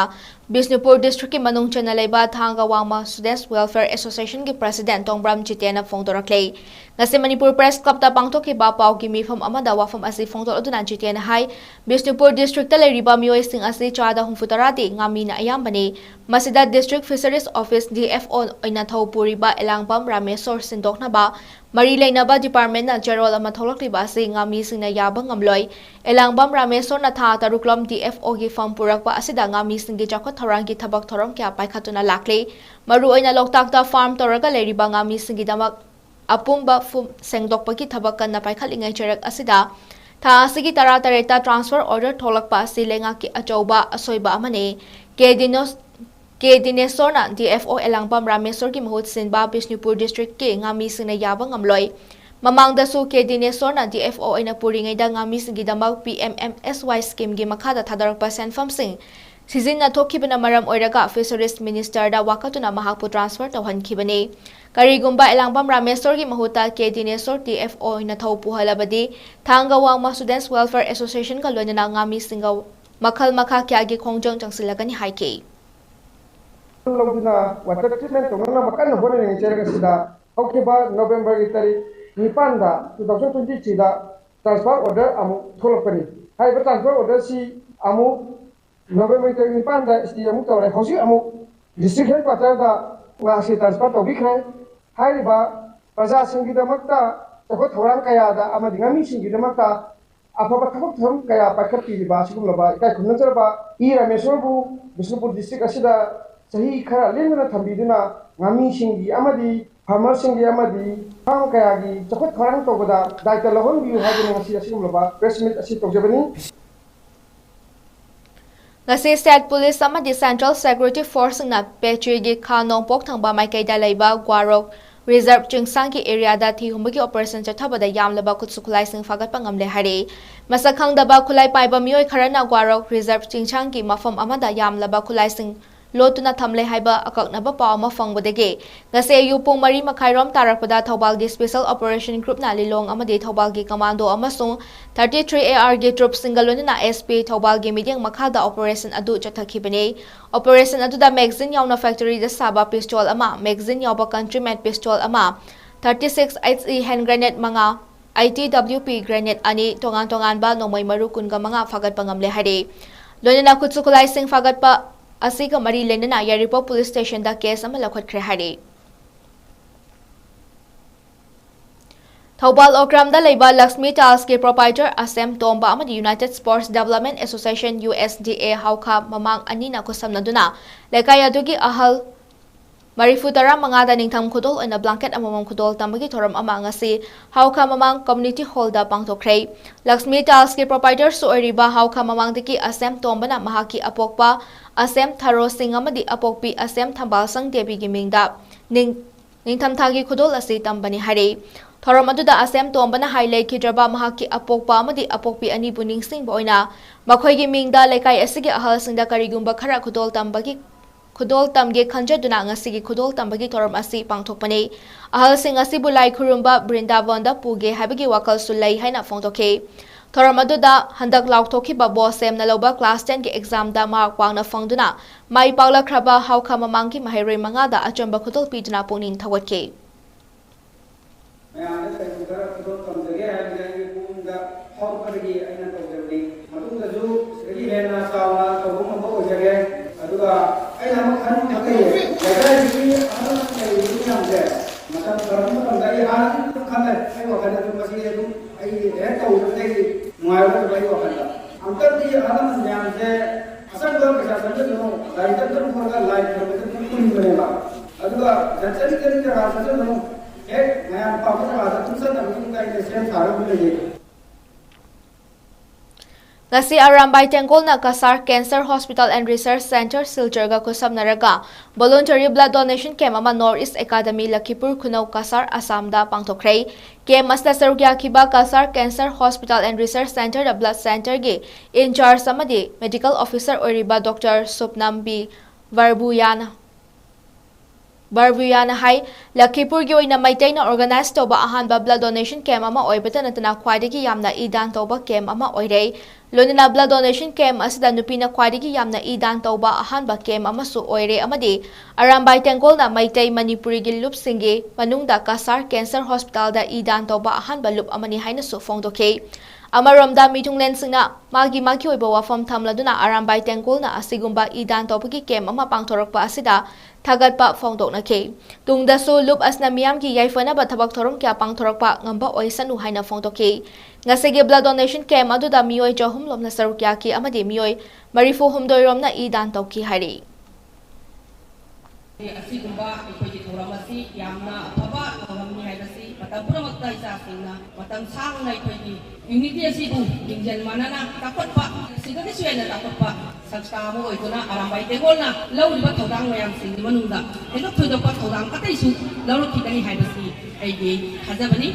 S1: ꯕꯤꯁꯅꯨꯄꯨꯔ ꯗꯤꯁꯇ꯭ꯔꯤꯛꯀꯤ ꯃꯅꯨꯡ ꯆꯟꯅ ꯂꯩꯕ ꯊꯥꯡꯒ ꯋꯥꯡꯃ ꯁ꯭ꯇꯨꯗꯦꯟꯠꯁ ꯋꯦꯜꯐꯦꯌꯔ ꯑꯦꯁꯣꯁꯤꯌꯦꯁꯟꯒꯤ ꯄ꯭ꯔꯁꯤꯗꯦꯟꯠ ꯇꯣꯡꯕ꯭ꯔꯝ ꯖꯤꯇꯦꯅ ꯐꯣꯡꯗꯣꯔꯛꯂꯤ꯫ ꯉꯁꯤ ꯃꯅꯤꯄꯨꯔ ꯄ꯭ꯔꯦꯁ ꯀ꯭ꯂꯕꯇ ꯄꯥꯡꯊꯣꯛꯈꯤꯕ ꯄꯥꯎꯒꯤ ꯃꯤꯐꯝ ꯑꯃꯗ ꯋꯥꯐꯝ ꯑꯁꯤ ꯐꯣꯡꯗꯣꯛꯂꯗꯨꯅ ꯖꯤꯇꯦꯅ ꯍꯥꯏ ꯕꯤꯁꯅꯨꯄꯨꯔ ꯗꯤꯁꯇ꯭ꯔꯤꯛꯇ ꯂꯩꯔꯤꯕ ꯃꯤꯑꯣꯏꯁꯤꯡ ꯑꯁꯤ ꯆꯥꯗ 70% ꯉꯥꯃꯤꯅ ꯑꯌꯥꯝꯕꯅꯤ꯫ ꯃꯁꯤꯗ ꯗꯤꯁꯇ꯭ꯔꯤꯛ ꯐꯤꯁꯔꯤꯁ ꯑꯣꯐꯤꯁ DFO ꯑꯣꯏꯅ ꯊꯧ ꯄꯨꯔꯤꯕ ꯌꯦꯂꯥꯡꯕꯝ ꯔꯥꯃꯦꯁꯣꯔ ꯁꯤꯟꯗꯣꯛꯅꯕ ꯃꯔꯤ ꯂꯩꯅꯕ ꯗꯤꯄꯥꯔꯠꯃꯦꯟꯠꯅ ꯆꯦꯔꯣꯜ ꯑꯃ ꯊꯣꯛꯂꯛꯂꯤꯕ ꯑꯁꯤ ꯉꯥꯃꯤꯁꯤꯡꯅ ꯌꯥꯕ ꯉꯝꯂꯣꯏ꯫ ꯌꯦꯂꯥꯡꯕꯝ ꯔꯥꯃꯦꯁꯣꯔꯅ ꯊꯥ 6 DFOꯒꯤ ꯐꯝ ꯄꯨꯔꯛꯄ ꯑꯁꯤꯗ ꯉꯥꯃꯤꯁꯤꯡꯒꯤ ꯆꯥꯎꯈꯠ ꯊꯧꯔꯥꯡꯒꯤ ꯊꯕꯛ ꯊꯧꯔꯝ ꯀꯌꯥ ꯄꯥꯏꯈꯠꯇꯨꯅ ꯂꯥꯛꯂꯤ꯫ ꯃꯔꯨꯑꯣꯏꯅ ꯂꯣꯛꯇꯥꯛꯇ ꯐꯥꯔꯝ ꯇꯧꯔꯒ ꯂꯩꯔꯤꯕ ꯉꯥꯃꯤꯁꯤꯡꯒꯤꯗꯃꯛ ꯑꯄꯨꯝꯕ ꯐꯨꯝ ꯁꯦꯡꯗꯣꯛꯄꯒꯤ ꯊꯕꯛ ꯀꯟꯅ ꯄꯥꯏꯈꯠꯂꯤꯉꯩ ꯆꯩꯔꯛ ꯑꯁꯤꯗ ꯊꯥ ꯑꯁꯤꯒꯤ 18ꯇ ꯇ꯭ꯔꯥꯟꯁꯐꯔ ꯑꯣꯔꯗꯔ ꯊꯣꯛꯂꯛꯄ ꯑꯁꯤ ꯂꯩꯉꯥꯛꯀꯤ ꯑꯆꯧꯕ ꯑꯁꯣꯏꯕ ꯑꯃꯅꯤ꯫ ꯀꯦꯗꯤꯅꯦꯁꯣꯔꯅ DFO ꯌꯦꯂꯥꯡꯕꯝ ꯔꯥꯃꯦꯁꯣꯔꯒꯤ ꯃꯍꯨꯠ ꯁꯤꯟꯕ ꯕꯤꯁꯅꯨꯄꯨꯔ ꯗꯤꯁꯇ꯭ꯔꯤꯛꯀꯤ ꯉꯥꯃꯤꯁꯤꯡꯅ ꯌꯥꯕ ꯉꯝꯂꯣꯏ꯫ ꯃꯃꯥꯡꯗꯁꯨ ꯀꯦꯗꯤꯅꯦꯁꯣꯔꯅ DFO ꯑꯣꯏꯅ ꯄꯨꯔꯤꯉꯩꯗ ꯉꯥꯃꯤꯁꯤꯡꯒꯤꯗꯃꯛ PMMSY ꯁ꯭ꯀꯤꯝꯒꯤ ꯃꯈꯥꯗ ꯊꯥꯗꯔꯛꯄ ꯁꯦꯟꯐꯝꯁꯤꯡ ꯁꯤꯖꯤꯟꯅꯊꯣꯛꯈꯤꯕꯅ ꯃꯔꯝ ꯑꯣꯏꯔꯒ ꯐꯤꯁꯔꯤꯁ ꯃꯤꯅꯤꯁꯇꯔꯗ ꯋꯥꯀꯠꯇꯨꯅ ꯃꯍꯥꯛꯄꯨ ꯇ꯭ꯔꯥꯟꯁꯐꯔ ꯇꯧꯍꯟꯈꯤꯕꯅꯤ꯫ ꯀꯔꯤꯒꯨꯝꯕ ꯌꯦꯂꯥꯡꯕꯝ ꯔꯥꯃꯦꯁꯣꯔꯒꯤ ꯃꯍꯨꯠꯇ ꯀꯦꯗꯤꯅꯦꯁꯣꯔ DFO ꯑꯣꯏꯅ ꯊꯧ ꯄꯨꯍꯜꯂꯕꯗꯤ ꯊꯥꯡꯒ ꯋꯥꯡꯃ ꯁ꯭ꯇꯨꯗꯦꯟꯠꯁ ꯋꯦꯜꯐꯦꯌꯔ ꯑꯦꯁꯣꯁꯤꯌꯦꯁꯟꯒ ꯂꯣꯏꯅꯅ ꯉꯥꯃꯤꯁꯤꯡꯒ ꯃꯈꯜ ꯃꯈꯥ ꯀꯌꯥꯒꯤ ꯈꯣꯡꯖꯪ ꯆꯪꯁꯤꯜꯂꯒꯅꯤ ꯍꯥꯏꯈꯤ꯫
S8: ꯂꯧꯗꯨꯅ ꯋꯥꯇꯔ ꯇ꯭ꯔꯤꯠꯃꯦꯟ ꯇꯧꯅꯅꯕ ꯀꯟꯅ ꯍꯣꯠꯅꯔꯤꯉꯩ ꯆꯩꯔꯛꯁꯤꯗ ꯍꯧꯈꯤꯕ ꯅꯕꯦꯝꯕꯔꯒꯤ ꯇꯥꯔꯤꯛ 9ꯗ 2023ꯗ ꯇ꯭ꯔꯥꯟꯁꯐꯔ ꯑꯣꯔꯗꯔ ꯑꯃꯨꯛ ꯊꯣꯛꯂꯛꯄꯅꯤ꯫ ꯍꯥꯏꯔꯤꯕ ꯇ꯭ꯔꯥꯟꯁꯐꯔ ꯑꯣꯔꯗꯔꯁꯤ ꯑꯃꯨꯛ ꯅꯕꯦꯝꯕꯔꯒꯤ ꯇꯥꯔꯤꯛ 9ꯗ ꯏꯁꯇꯦ ꯑꯃꯨꯛ ꯇꯧꯔꯦ ꯍꯧꯖꯤꯛ ꯑꯃꯨꯛ ꯗꯤꯁꯇ꯭ꯔꯤꯛ ꯍꯦꯗꯀ꯭ꯋꯥꯇꯔꯗ ꯉꯥꯁꯤ ꯇ꯭ꯔꯥꯟꯁꯐꯔ ꯇꯧꯕꯤꯈ꯭ꯔꯦ꯫ ꯍꯥꯏꯔꯤꯕ ꯄ꯭ꯔꯖꯥꯁꯤꯡꯒꯤꯗꯃꯛꯇ ꯆꯥꯎꯈꯠ ꯊꯧꯔꯥꯡ ꯀꯌꯥꯗ ꯑꯃꯗꯤ ꯉꯥꯃꯤꯁꯤꯡꯒꯤꯗꯃꯛꯇ ꯑꯐꯕ ꯊꯕꯛ ꯊꯧꯔꯝ ꯀꯌꯥ ꯄꯥꯏꯈꯠꯄꯤꯔꯤꯕ ꯑꯁꯤꯒꯨꯝꯂꯕ ꯏꯀꯥꯏ ꯈꯨꯝꯅꯖꯔꯕ ꯔꯥꯃꯦꯁꯣꯔꯕꯨ ꯕꯤꯁꯅꯨꯄꯨꯔ ꯗꯤꯁꯇ꯭ꯔꯤꯛ ꯑꯁꯤꯗ ꯆꯍꯤ ꯈꯔ ꯂꯦꯡꯗꯅ ꯊꯝꯕꯤꯗꯨꯅ ꯉꯥꯃꯤꯁꯤꯡꯒꯤ ꯑꯃꯗꯤ ꯐꯥꯔꯃꯔꯁꯤꯡꯒꯤ ꯑꯃꯗꯤ ꯐꯥꯔꯝ ꯀꯌꯥꯒꯤ ꯆꯥꯎꯈꯠ ꯊꯧꯔꯥꯡ ꯇꯧꯕꯗ ꯗꯥꯏꯇ ꯂꯧꯍꯟꯕꯤꯌꯨ ꯍꯥꯏꯗꯨꯅ ꯉꯁꯤ ꯑꯁꯤꯒꯨꯝꯂꯕ ꯄ꯭ꯔꯦꯁ ꯃꯤꯠ ꯑꯁꯤ ꯇꯧꯖꯕꯅꯤ꯫
S1: ꯉꯁꯤ ꯁ꯭ꯇꯦꯠ ꯄꯨꯂꯤꯁ ꯑꯃꯗꯤ ꯁꯦꯟꯇ꯭ꯔꯦꯜ ꯁꯦꯀ꯭ꯌꯨꯔꯤꯇꯤ ꯐꯣꯔꯁꯁꯤꯡꯅ ꯄꯦꯆ꯭ꯔꯤꯒꯤ ꯈꯥ ꯅꯣꯡꯄꯣꯛ ꯊꯪꯕ ꯃꯥꯏꯀꯩꯗ ꯂꯩꯕ reserve chingsangki area da thi humbagi operation chathabada yamlaba khutsu khulai sing fagatpa ngamle hare masakhangdaba khulai paiba mioi kharana gwarok reserve chingsangki mafam amada yamlaba khulai sing lotuna thamle haiba akaknaba paw ma fangbadege ngase yupung mari makhairom tarakpada thaubalgi special operation group na lilong amade thaubalgi commando amasung 33 AR ge troop singalonina SP thaubalgi midyang makhada operation adu chathakibane operation adu da magazine yauna factory da saba pistol ama magazine yawba countryman pistol ama 36 𝐻𝐸 hand grenade manga ITWP grenade ani tongan tongan ba nomai maru kunga manga fagat pangamle hare lonina kutsukulai sing fagat pa asiga mari lenana Yaripo police station da case ama lakhatkre hare Thaubal Okram da leiba 𝗪𝗢𝗣𝗚𝗪𝗏 ke proprietor Asem Tomba amadi United Sports Development Association USDA hauka mamang anina kusamnaduna lekai adugi ahal Marifutara mangada ningtham khudol oina blanket amamam khudol tambagi thoram ama ngasi hauka mamang community hall da pangthokhrei 𝗪𝗲𝗣𝗚𝗪 ke proprietor su oriba hauka mamang diki Asem Tombana mahaki apokpa Asem Tharo Singh amadi apokpi Asem Thambal Sang Devi gi mingda ningtham thagi khudol asi tambani hare thoram aduda Asem Tombana highlight kidraba mahaki apokpa amadi apokpi ani buning sing boina makhoi gi mingda lekai asigi ahal singda karigumba khara khudol tambagi Kudol tamge khanjaduna ngasigi kudol tambagi thoram asi pangthokpani ahal sing asi bulai khurumba Brindavanda puge habigi wakal sulai haina phongtokhe thoram aduda handak lauktokhiba bosem na loba class 10 ge exam da mark wangna phangduna mai paula khraba hauka mamangki mahairoi manga da achamba kudol piduna pungning thawatke
S9: ꯑꯩꯅ ꯑꯃꯨꯛ ꯈꯟꯖꯩ ꯂꯩꯀꯥꯏꯒꯤ ꯑꯍꯜ ꯂꯩꯔꯤꯕ ꯃꯌꯥꯝꯁꯦ ꯃꯇꯝ ꯀꯔꯝꯕ ꯃꯇꯝꯗ ꯑꯩ ꯍꯥꯟꯅ ꯑꯗꯨꯝ ꯈꯜꯂꯦ ꯑꯩ ꯋꯥꯈꯜꯗ ꯑꯗꯨꯝ ꯃꯁꯤ ꯑꯗꯨꯝ ꯑꯩ ꯍꯦꯛ ꯇꯧꯕꯗꯒꯤ ꯅꯨꯡꯉꯥꯏꯕꯗꯨ ꯑꯩ ꯋꯥꯈꯜꯗ ꯑꯃꯨꯛꯇꯪꯗꯤ ꯑꯍꯜ ꯃꯌꯥꯝꯁꯦ ꯑꯁꯪꯕ ꯄꯩꯁꯥ ꯆꯪꯖꯜꯂꯨꯅꯨ ꯂꯥꯏꯔꯤꯛꯇ ꯑꯗꯨꯝ ꯈꯣꯠꯂꯒ ꯂꯥꯏ ꯈꯣꯏꯔꯝꯕꯗ ꯑꯗꯨꯝ ꯄꯨꯟꯕꯅꯦꯕ ꯑꯗꯨꯒ ꯆꯠꯆꯔꯤ ꯖꯒꯥ ꯆꯠꯆꯜꯂꯨꯅꯨ ꯍꯦꯛ ꯃꯌꯥꯝ ꯄꯥꯝꯕ ꯖꯒꯥꯗ ꯑꯗꯨꯝ ꯆꯠꯅꯕꯒꯤ ꯑꯩꯅ ꯁꯦꯝ ꯁꯥꯔꯒ ꯂꯩꯌꯦ
S1: Ngasi Arambai Tengkolna Kasar Cancer Hospital and Research Center Siljarga Kusamnaraga Voluntary Blood Donation Camp ama Northeast Academy Lakipur Khunau Kasar Assam da pangthokrei Camp asna sarugya khiba Kasar Cancer Hospital and Research Center da Blood Center ge in charge amadi Medical Officer oriba Dr. Supnam B. Barbuyana hai Lakipur gi oina maitaina organize toba ahanba blood donation camp ama oibata natana khwaidagi yamna idan toba camp ama oirei lonina blood donation camp asida nupina khwaidagi yamna idan toba ahanba camp ama su oire amadi Arambai Tengkolna maitai Manipuri gi lup singi manungda Kasar Cancer Hospital da idan toba ahanba lup amani haina su phongdokhe Amaramda mitunglen singna magi oiba wafam thamladuna Arambai Tengkolna asigumba idan topagi camp ama pangthorakpa asida Thagatpa phongdoknakhe tungda su lup asna miyamgi yaifana ba thabak thorom kya pangthorakpa ngamba oisanu haina phongdokhe ngasege blood donation camp aduda mioi jahum lomna sarukya ki amade mioi marifu humdoiromna idan tokhi hari
S10: asigumba ikoi thoramasi yamna phaba thoramni haibasi matam puramakta isasingna matam sangna ikoi unity asibu ingjan manana takotpa sigani suena takotpa saksta mo oituna Arambai Tengkolna lawriba thodang mayam singni manungda eno thoidokpa thodang kataisu lawrokitani haibasi aigi khajabani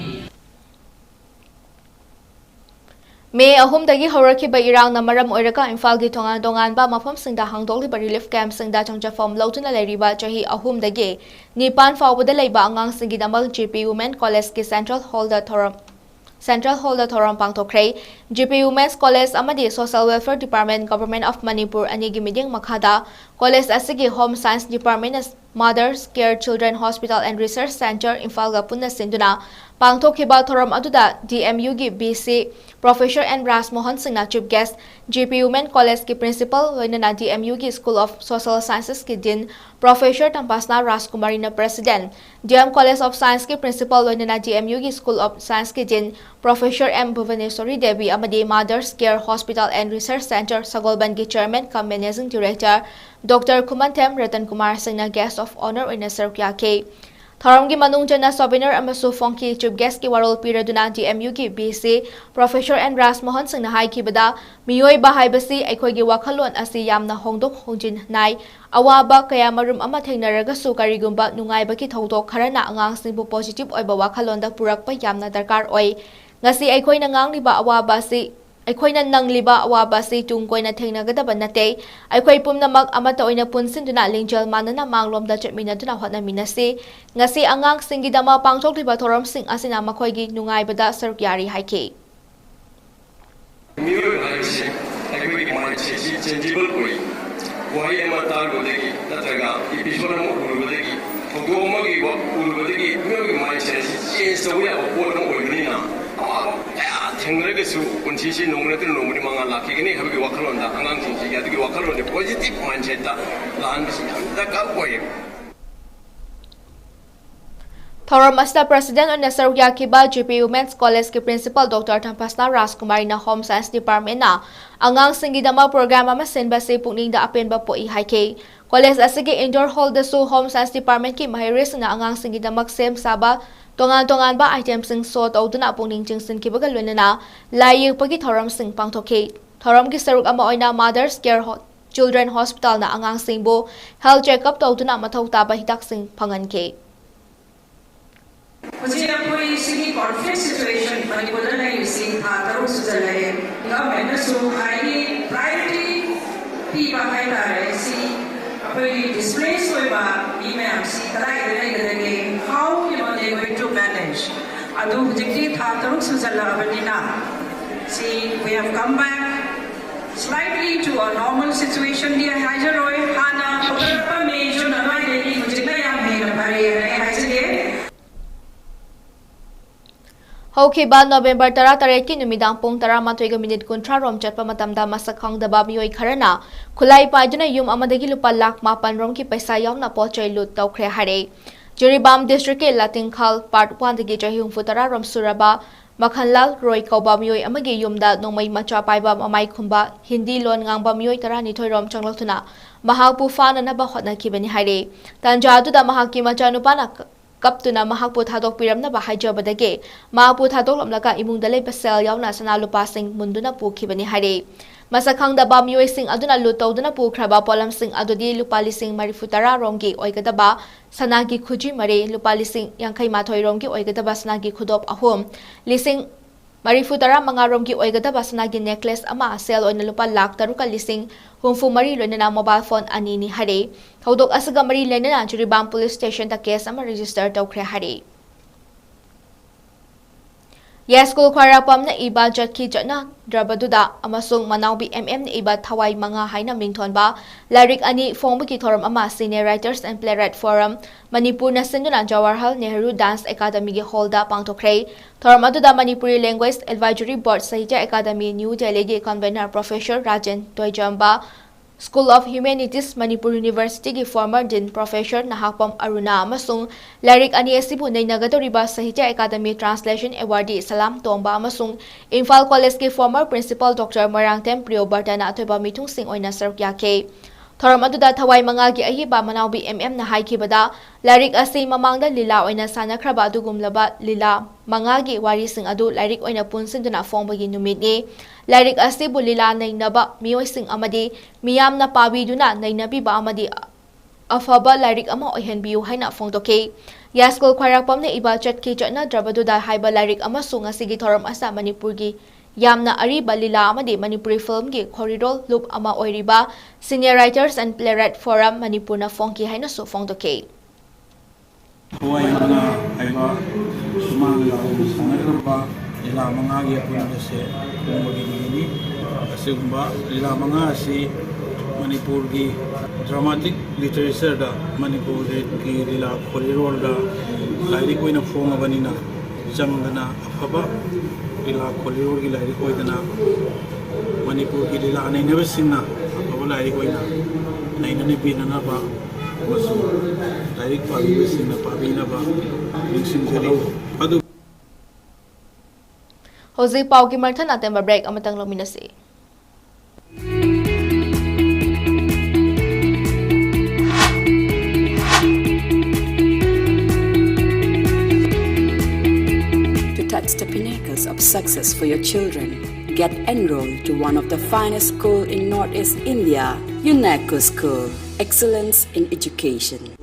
S1: May ahum dagi haurakhiba irang na maram oiraka Imphal gi tongan ba mafam singda hangdoliba relief camp singda changchafam lautuna leiriba chahi ahum dagi nipan fawbada leiba angang singi damal GP Women College ki Central Hall da thoram pangthokrei GP Women's College amadi Social Welfare Department Government of Manipur anigi miding makhada College asigi Home Science Department Mothers Care Children Hospital and Research Center Imphal ga punna sinduna pangthokhiba thoram aduda DMU gi BC Professor N. Ras Mohan Singh Chief Guest GP Women College ki Principal Loinana DMU ki School of Social Sciences ki Dean Professor Tampasna Raskumari na President DM College of Science ki Principal Loinana DMU ki School of Science ki Dean Professor M. Bhuvaneswari Devi amadi Mothers Care Hospital and Research Center Sagolban ki Chairman cum Managing Director Dr. Kumantham Ratan Kumar Singh na Guest of Honor in Sarukya ke Tharamgi manung chana souvenir amasu fonki chip guest ki warol piraduna DMU ki BC Professor N Ras Mohan Singh na hai kibada miyoi bahai basi aikoi gi wakhalon asi yamna hongdok hongjin nai awaba kaya marum ama thengnaraga su karigumba nungai baki thodok kharana angang singbu positive oiba wakhalon da purakpa yamna darkar oi ngasi aikoi na ngang liba awaba si Aikoina nangliba awaba si tungkoina thengnagadaba nate aikoi pumnamak amata oina punsinduna lingjal manana manglomda chetminaduna hotnaminasi ngasi angang singidama pangthokliba thoram sing asina makhoigi nungaibada sarkyari haike
S11: Miro haise aikoi manche si changeable koi wai amata rodegi nataga episode mo ulubadegi fogomagi wa ulubadegi miro manche si change sawya opona oignina ꯊꯦꯡꯅꯔꯒꯁꯨ ꯄꯨꯟꯁꯤꯁꯤ ꯅꯣꯡꯃ ꯅꯠꯇ꯭ꯔꯒ ꯅꯣꯡꯃꯗꯤ ꯃꯉꯥꯜ ꯂꯥꯛꯈꯤꯒꯅꯤ ꯍꯥꯏꯕꯒꯤ ꯋꯥꯈꯜꯂꯣꯟꯗ ꯑꯉꯥꯡꯁꯤꯡꯁꯤꯒꯤ ꯑꯗꯨꯒꯤ ꯋꯥꯈꯜꯂꯣꯟꯗ positive ꯃꯥꯏꯟꯗꯁꯦꯠꯇ ꯂꯥꯛꯍꯟꯕꯁꯤ ꯌꯥꯝ ꯗꯔꯀꯥꯔ ꯑꯣꯏꯌꯦ
S1: Thoram Asta President on Nasar Yakiba GP Women's College ki Principal Dr. Thampasna Raskumari na Home Science Department na angang singidama program ama senba se pungning da apenba po i haike College asige indoor hall da su Home Science Department ki mahiris na angang singidamak sem saba tongan ba item sing so tawduna pungning jingsin ki bagal wenana layi pagi thoram sing pangthoke thoram ki saruk ama oina Mother's Care Children Hospital na angang singbo health checkup tawduna mathau taba hitak sing phanganke
S12: मुझे अब कोई इसी conflict situation परिवर्तन है इसी खातरों से चल रहे हैं गवर्नमेंट ने सो हाईली प्रायोरिटी पी बाहर आ रहे इसी अपनी डिस्प्लेस हुए बात में हमसी तराई करेंगे how you know they going to manage अदो जितनी खातरों से चल रहा बनीना see we have come back slightly to a normal situation dear hajar roy hana पर में जो नवाई देगी मुझे ना याद नहीं रहा है ऐसे
S1: Haukiba November 18 ki numidang pung 13 minute kuntra rom chatpa matamda masakhang daba miyoi kharana khulai paiduna yum amadagi lupa lakh 4 rom ki paisa yauna pochai lut tawkhre hare Jiribam district ke Latinkhal part 1 dagi jahung futara rom suraba Makhanlal Roy kauba miyoi amagi yumda nongmai macha paiba amai khumba Hindi lon ngangba miyoi 12 rom changlokthuna mahakpu fana na ba hotna kibani hare tanjadu da mahaki macha nupana Kaptuna mahakpu thadok piramna bahajabadage mapu thadok lamlaka imungda leiba sel yauna sana lupa sing munduna pukhibani hare masakhangda ba miyoi sing aduna lutawduna pukhraba polam sing adudi lupa lising marifutara romgi oigadaba sanagi khuji mare lupa lising yankhai mathoi romgi oigadaba sanagi khudop ahom lising Marifutara mga romgi oigadaba sanagi necklace ama sel oina lupa lakh 3,000 humfu mari loina mobile phone anini hare thodok asaga mari lena Jiribam police station ta case ama register tawkhre hare School khwara pam na iba jatki jatna drabaduda amasung manawbi MM na iba thawai mga haina mingthon ba larik ani phongbuki thoram ama Senior Writers and Playwright Forum Manipur na sinduna Jawaharlal Nehru Dance Academy gi holda pangthokre thoram aduda Manipuri Language Advisory Board Sahitya Academy New Delhi gi convener Professor Rajan Toijamba School of Humanities Manipur University gi former Dean Professor Nahapam Aruna amasung larik ani asibu nainagadoriba Sahitya Academy Translation Awardee Salam Tomba amasung Imphal College gi former Principal Dr. Marangtem Priyobartana atoiba mitung sing oina sarkyake thoram aduda thawai manga gi ahiba manawbi MM na haikibada larik asi mamangda lila oina sanakhraba adugumlaba lila manga gi wari sing adu larik oina punsinduna fongbagi numit ni Larik asi bulila nainaba miyoi sing amadi miyam na pabiduna nainabi ba amadi afaba larik ama oihenbiu haina phongdoke School khwarakpam na iba chatki jatna drabaduda haiba larik ama sunga sigi thoram asa Manipur gi yamna ariba lila amadi Manipuri film gi corridor loop ama oiriba Senior Writers and Playwright Forum Manipur na phongki haina su phongdoke
S13: Lila mga gyapon kasi kung magiging kasi kumba lila mga si Manipur ki dramatic literature da Manipur ki lila corridor da lairi ko ina form abanina jangana afaba lila corridor ki lairi ko ina Manipur ki lila anay never sinna afaba lairi ko ina nainani pinana ba masu lairi ko abi sinna pabina ba mixing jari adu
S1: Hozik pau ki marthan atem break amatang lominasi
S14: paths of success for your children. Get enrolled to one of the finest schools in Northeast India, 𝗕𝗥𝗚 School. Excellence in education.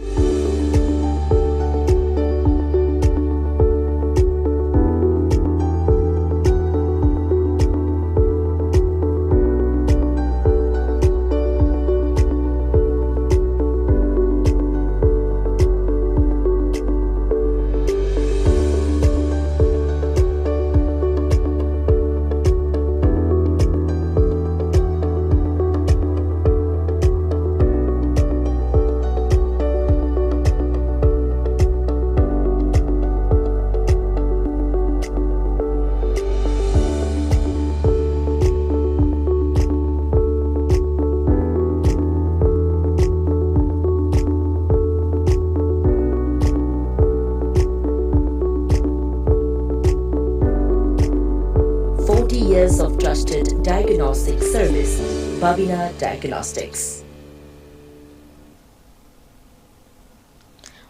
S14: Years of trusted diagnostic service, Babina Diagnostics.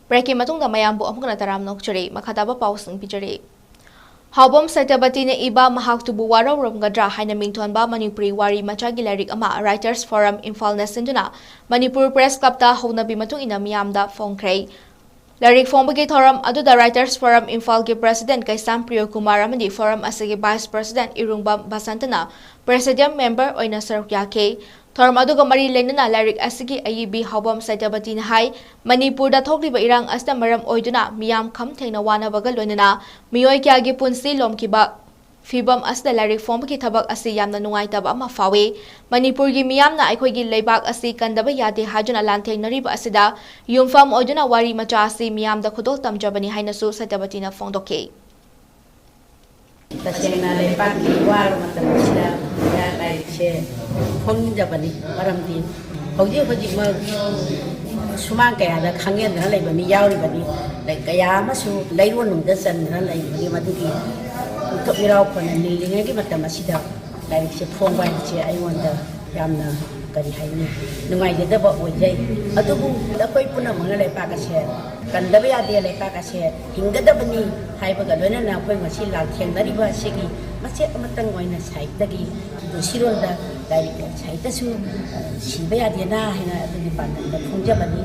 S1: Breaking matungda mayambu amukna taram nokchari makataba pausung pijari. Haubom Satabati ne iba mahaktubu waro romgadra haina mingtonba Manipuri wari machagi larik ama Writers Forum Imphal na sinduna Manipur Press Club ta hona bimatung ina miyamda fongkrei. Larik Fombagi Thoram Aduda Writers Forum Imphal ki President 𝗖𝗢𝗡𝗪 amadi Forum asigi Vice President 𝗕𝗥𝗢𝗪 Basantana Presidium Member oina 𝗪𝗢𝗪𝗧 Thoram aduga mari lenana larik asigi ayibi Haubom Satabati na hai Manipur da thokliba irang asna maram oiduna miyam kham thengna wanabaga loinana miyoi kyagi punsi lomkiba Fibam asda larik Fombagi thabak asi yamna nungaitaba ama fawe Manipur gi miyamna aikhoigi leibak asi kandaba yade hajuna lanthengnariba asida yumfam oiduna wari macha asi miyamda khudol tamjabani hainasu Satabati na fongdoke
S15: Tasena leibak ki war matamsida ya laikse fongjabani maramdi hoji ma sumang kaya da khangyen na leibani yauribani lai kaya masu leiron da san na leibani madugi 𝗕𝗥𝗢𝗙𝗪𝗧 nilingagi matamasida laik se phongbai che aionda yamna kari haini nungaidaba oijai adubu lakoi punamana leipaka se kandaba yade leipaka se hingadabani haibaga loinana akoi ngasi lalthengnariba sigi mache amatang oina site dagi sironda laik site su siba yade na haina adugi pandanda phongjabani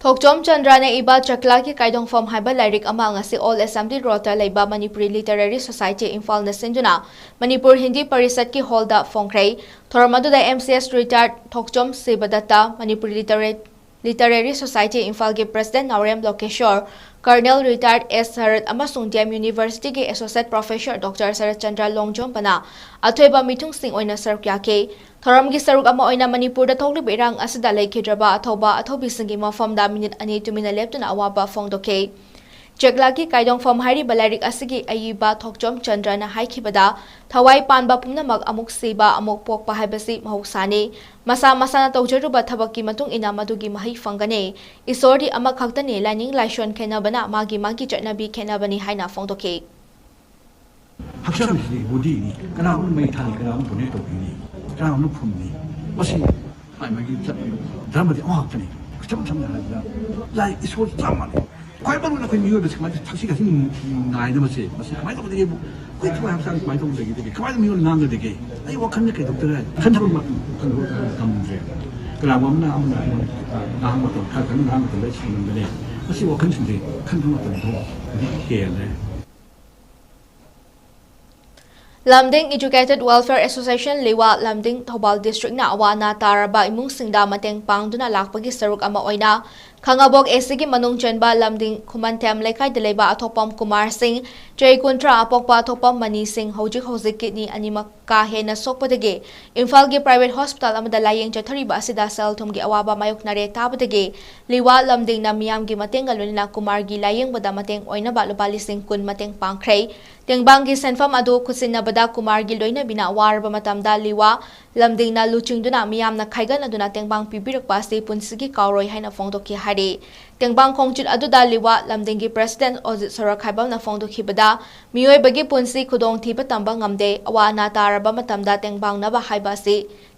S1: 𝗕𝗥𝗡𝗔𝗟 ne iba ꯆꯀ꯭ꯂꯥꯒꯤ ꯀꯥꯏꯗꯣꯡꯐꯝ ꯍꯥꯏꯕ ꯂꯥꯏꯔꯤꯛ ꯑꯃ ꯉꯁꯤ all assembly ꯔꯣꯗꯇ ꯂꯩꯕ Manipuri literary society ꯏꯝꯐꯥꯜꯅ ꯁꯤꯟꯗꯨꯅ ꯃꯅꯤꯄꯨꯔ ꯍꯤꯟꯗꯤ ꯄꯔꯤꯁꯠꯀꯤ ꯍꯣꯜꯗ ꯐꯣꯡꯈ꯭ꯔꯦ ꯊꯧꯔꯝ ꯑꯗꯨꯗ MCS ꯔꯤꯇꯥꯌꯔꯗ ꯊꯣꯛꯆꯣꯝ ꯁꯤꯕꯗꯠꯇ Manipuri literary society ꯏꯝꯐꯥꯜꯒꯤ ꯄ꯭ꯔꯦꯁꯤꯗꯦꯟꯠ ꯅꯥꯎꯔꯦꯝ ꯀꯔꯅꯦꯜ ꯔꯤꯇꯥꯌꯔꯗ 𝐻 ꯑꯃꯁꯨꯡ ꯗꯤꯑꯦꯝ ꯌꯨꯅꯤꯚꯔꯁꯤꯇꯤꯒꯤ ꯑꯦꯁꯣꯁꯤꯌꯦꯠ ꯄ꯭ꯔꯣꯐꯦꯁꯔ ꯗꯣꯛꯇꯔ ꯁꯔꯠꯆꯟꯗ꯭ꯔ ꯂꯣꯡꯖꯣꯝꯕꯅ ꯑꯊꯣꯏꯕ ꯃꯤꯊꯨꯡꯁꯤꯡ ꯑꯣꯏꯅ ꯁꯔꯨꯛ ꯌꯥꯈꯤ ꯊꯧꯔꯝꯒꯤ ꯁꯔꯨꯛ ꯑꯃ ꯑꯣꯏꯅ ꯃꯅꯤꯄꯨꯔꯗ ꯊꯣꯛꯂꯤꯕ ꯏꯔꯥꯡ ꯑꯁꯤꯗ ꯂꯩꯈꯤꯗ꯭ꯔꯕ ꯑꯊꯧꯕꯤꯁꯤꯡꯒꯤ ꯃꯐꯝꯗ ꯃꯤꯅꯤꯠ 2 ꯇꯨꯃꯤꯟꯅ ꯂꯦꯞꯇꯨꯅ ꯑꯋꯥꯕ ꯐꯣꯡꯗꯣꯛꯈꯤ ꯆꯀ꯭ꯂꯥꯒꯤ ꯀꯥꯏꯗꯣꯡꯐꯝ ꯍꯥꯏꯔꯤꯕ ꯂꯥꯏꯔꯤꯛ ꯑꯁꯤꯒꯤ ꯑꯏꯕ ꯊꯣꯛꯆꯣꯝꯆꯟꯗ꯭ꯔꯅ ꯍꯥꯏꯈꯤꯕꯗ ꯊꯋꯥꯏ ꯄꯥꯟꯕ ꯄꯨꯝꯅꯃꯛ ꯑꯃꯨꯛ ꯁꯤꯕ ꯑꯃꯨꯛ ꯄꯣꯛꯄ ꯍꯥꯏꯕꯁꯤ ꯃꯍꯧꯁꯥꯅꯤ ꯃꯁꯥ ꯃꯁꯥꯅ ꯇꯧꯖꯔꯨꯕ ꯊꯕꯛꯀꯤ ꯃꯇꯨꯡ ꯏꯟꯅ ꯃꯗꯨꯒꯤ ꯃꯍꯩ ꯐꯪꯒꯅꯤ ꯏꯁꯣꯔꯗꯤ ꯑꯃꯈꯛꯇꯅꯤ ꯂꯥꯏꯅꯤꯡ ꯂꯥꯏꯁꯣꯟ ꯈꯦꯟꯅꯕꯅ ꯃꯥꯒꯤ ꯆꯠꯅꯕꯤ ꯈꯦꯟꯅꯕꯅꯤ ꯍꯥꯏꯅ ꯐꯣꯡꯗꯣꯛꯈꯤ
S16: ꯍꯛꯆꯥꯡꯁꯤ ꯕꯣꯗꯤꯅꯤ ꯀꯅꯥꯒꯨꯝꯕ ꯃꯩ ꯊꯥꯅꯤ ꯀꯅꯥꯒꯨꯝꯕ ꯗꯣꯅꯦꯠ ꯇꯧꯕꯤꯅꯤ ꯀꯅꯥꯒꯨꯝꯕ ꯐꯨꯝꯅꯤ ꯃꯁꯤ ꯃꯥꯒꯤ ꯙꯔꯃꯗꯤ ꯑꯃꯈꯛꯇꯅꯤ ꯏꯆꯝ ꯆꯝꯅ ꯍꯥꯏꯔꯕꯗ ꯂꯥꯏ ꯏꯁꯣꯔ ꯆꯞ ꯃꯥꯟꯅꯩ ꯈ꯭ꯋꯥꯏ ꯃꯔꯨꯑꯣꯏꯅ ꯑꯩꯈꯣꯏ ꯃꯤꯑꯣꯏꯕꯁꯤ ꯀꯃꯥꯏꯅ ꯊꯛꯁꯤ ꯈꯥꯁꯤ ꯉꯥꯏꯗꯕꯁꯦ ꯃꯁꯤ ꯀꯃꯥꯏꯅ ꯇꯧꯒꯗꯒꯦꯕꯨ ꯑꯩꯈꯣꯏ ꯊꯋꯥꯏ ꯍꯛꯆꯥꯡ ꯀꯃꯥꯏꯅ ꯇꯧꯒꯗꯒꯦ ꯀꯃꯥꯏꯅ ꯃꯤꯑꯣꯏ ꯉꯥꯡꯒꯗꯒꯦ ꯑꯩ ꯋꯥꯈꯜꯗ ꯀꯩꯗꯧꯗꯔꯦ ꯈꯟꯊꯕ ꯉꯝꯗ꯭ꯔꯦ ꯀꯅꯥꯒꯨꯝꯕ ꯑꯃꯅ ꯉꯥꯡꯕ ꯃꯇꯝ ꯈꯔ ꯉꯥꯡꯕ ꯃꯇꯝꯗ ꯁꯤꯡꯕꯅꯦ ꯃꯁꯤ ꯋꯥꯈꯜꯁꯤꯡꯁꯦ ꯈꯟꯕ ꯃꯇꯝꯗ ꯍꯦꯜꯂꯦ
S1: lamding Educated Welfare Association liwa lamding Thobal District na awa na taraba imungsingda mateng pangduna lakpagi saruk ama oina khangabok esigi manung chenba lamding khumantem lekai deleba athopam Kumar Singh Jai Kuntra apokpa athopam Mani Singh hojik kidney animak ka hena sokpadage Imphal gi private hospital amada layeng chathariba asida sel thumgi awaba mayoknare tabadage liwa lamding na miyam gi mateng galunina Kumar gi layeng bada mateng oina ba lupali sing kun mateng pangkhrei Tengbangi senfam adu kusinabada Kumar gi loina bina warba matamda liwa lamding na luchingduna miyam na khaigan aduna tengbang pibirakpa se punsigi kauroi haina fongdoki hari tengbang khongchit aduda liwa lamding gi president Ozit Sorak haibam na fongdokhibada miyoi bagi punsi khudong thiba tamba ngamde awa na taraba matamda tengbang na ba haiba se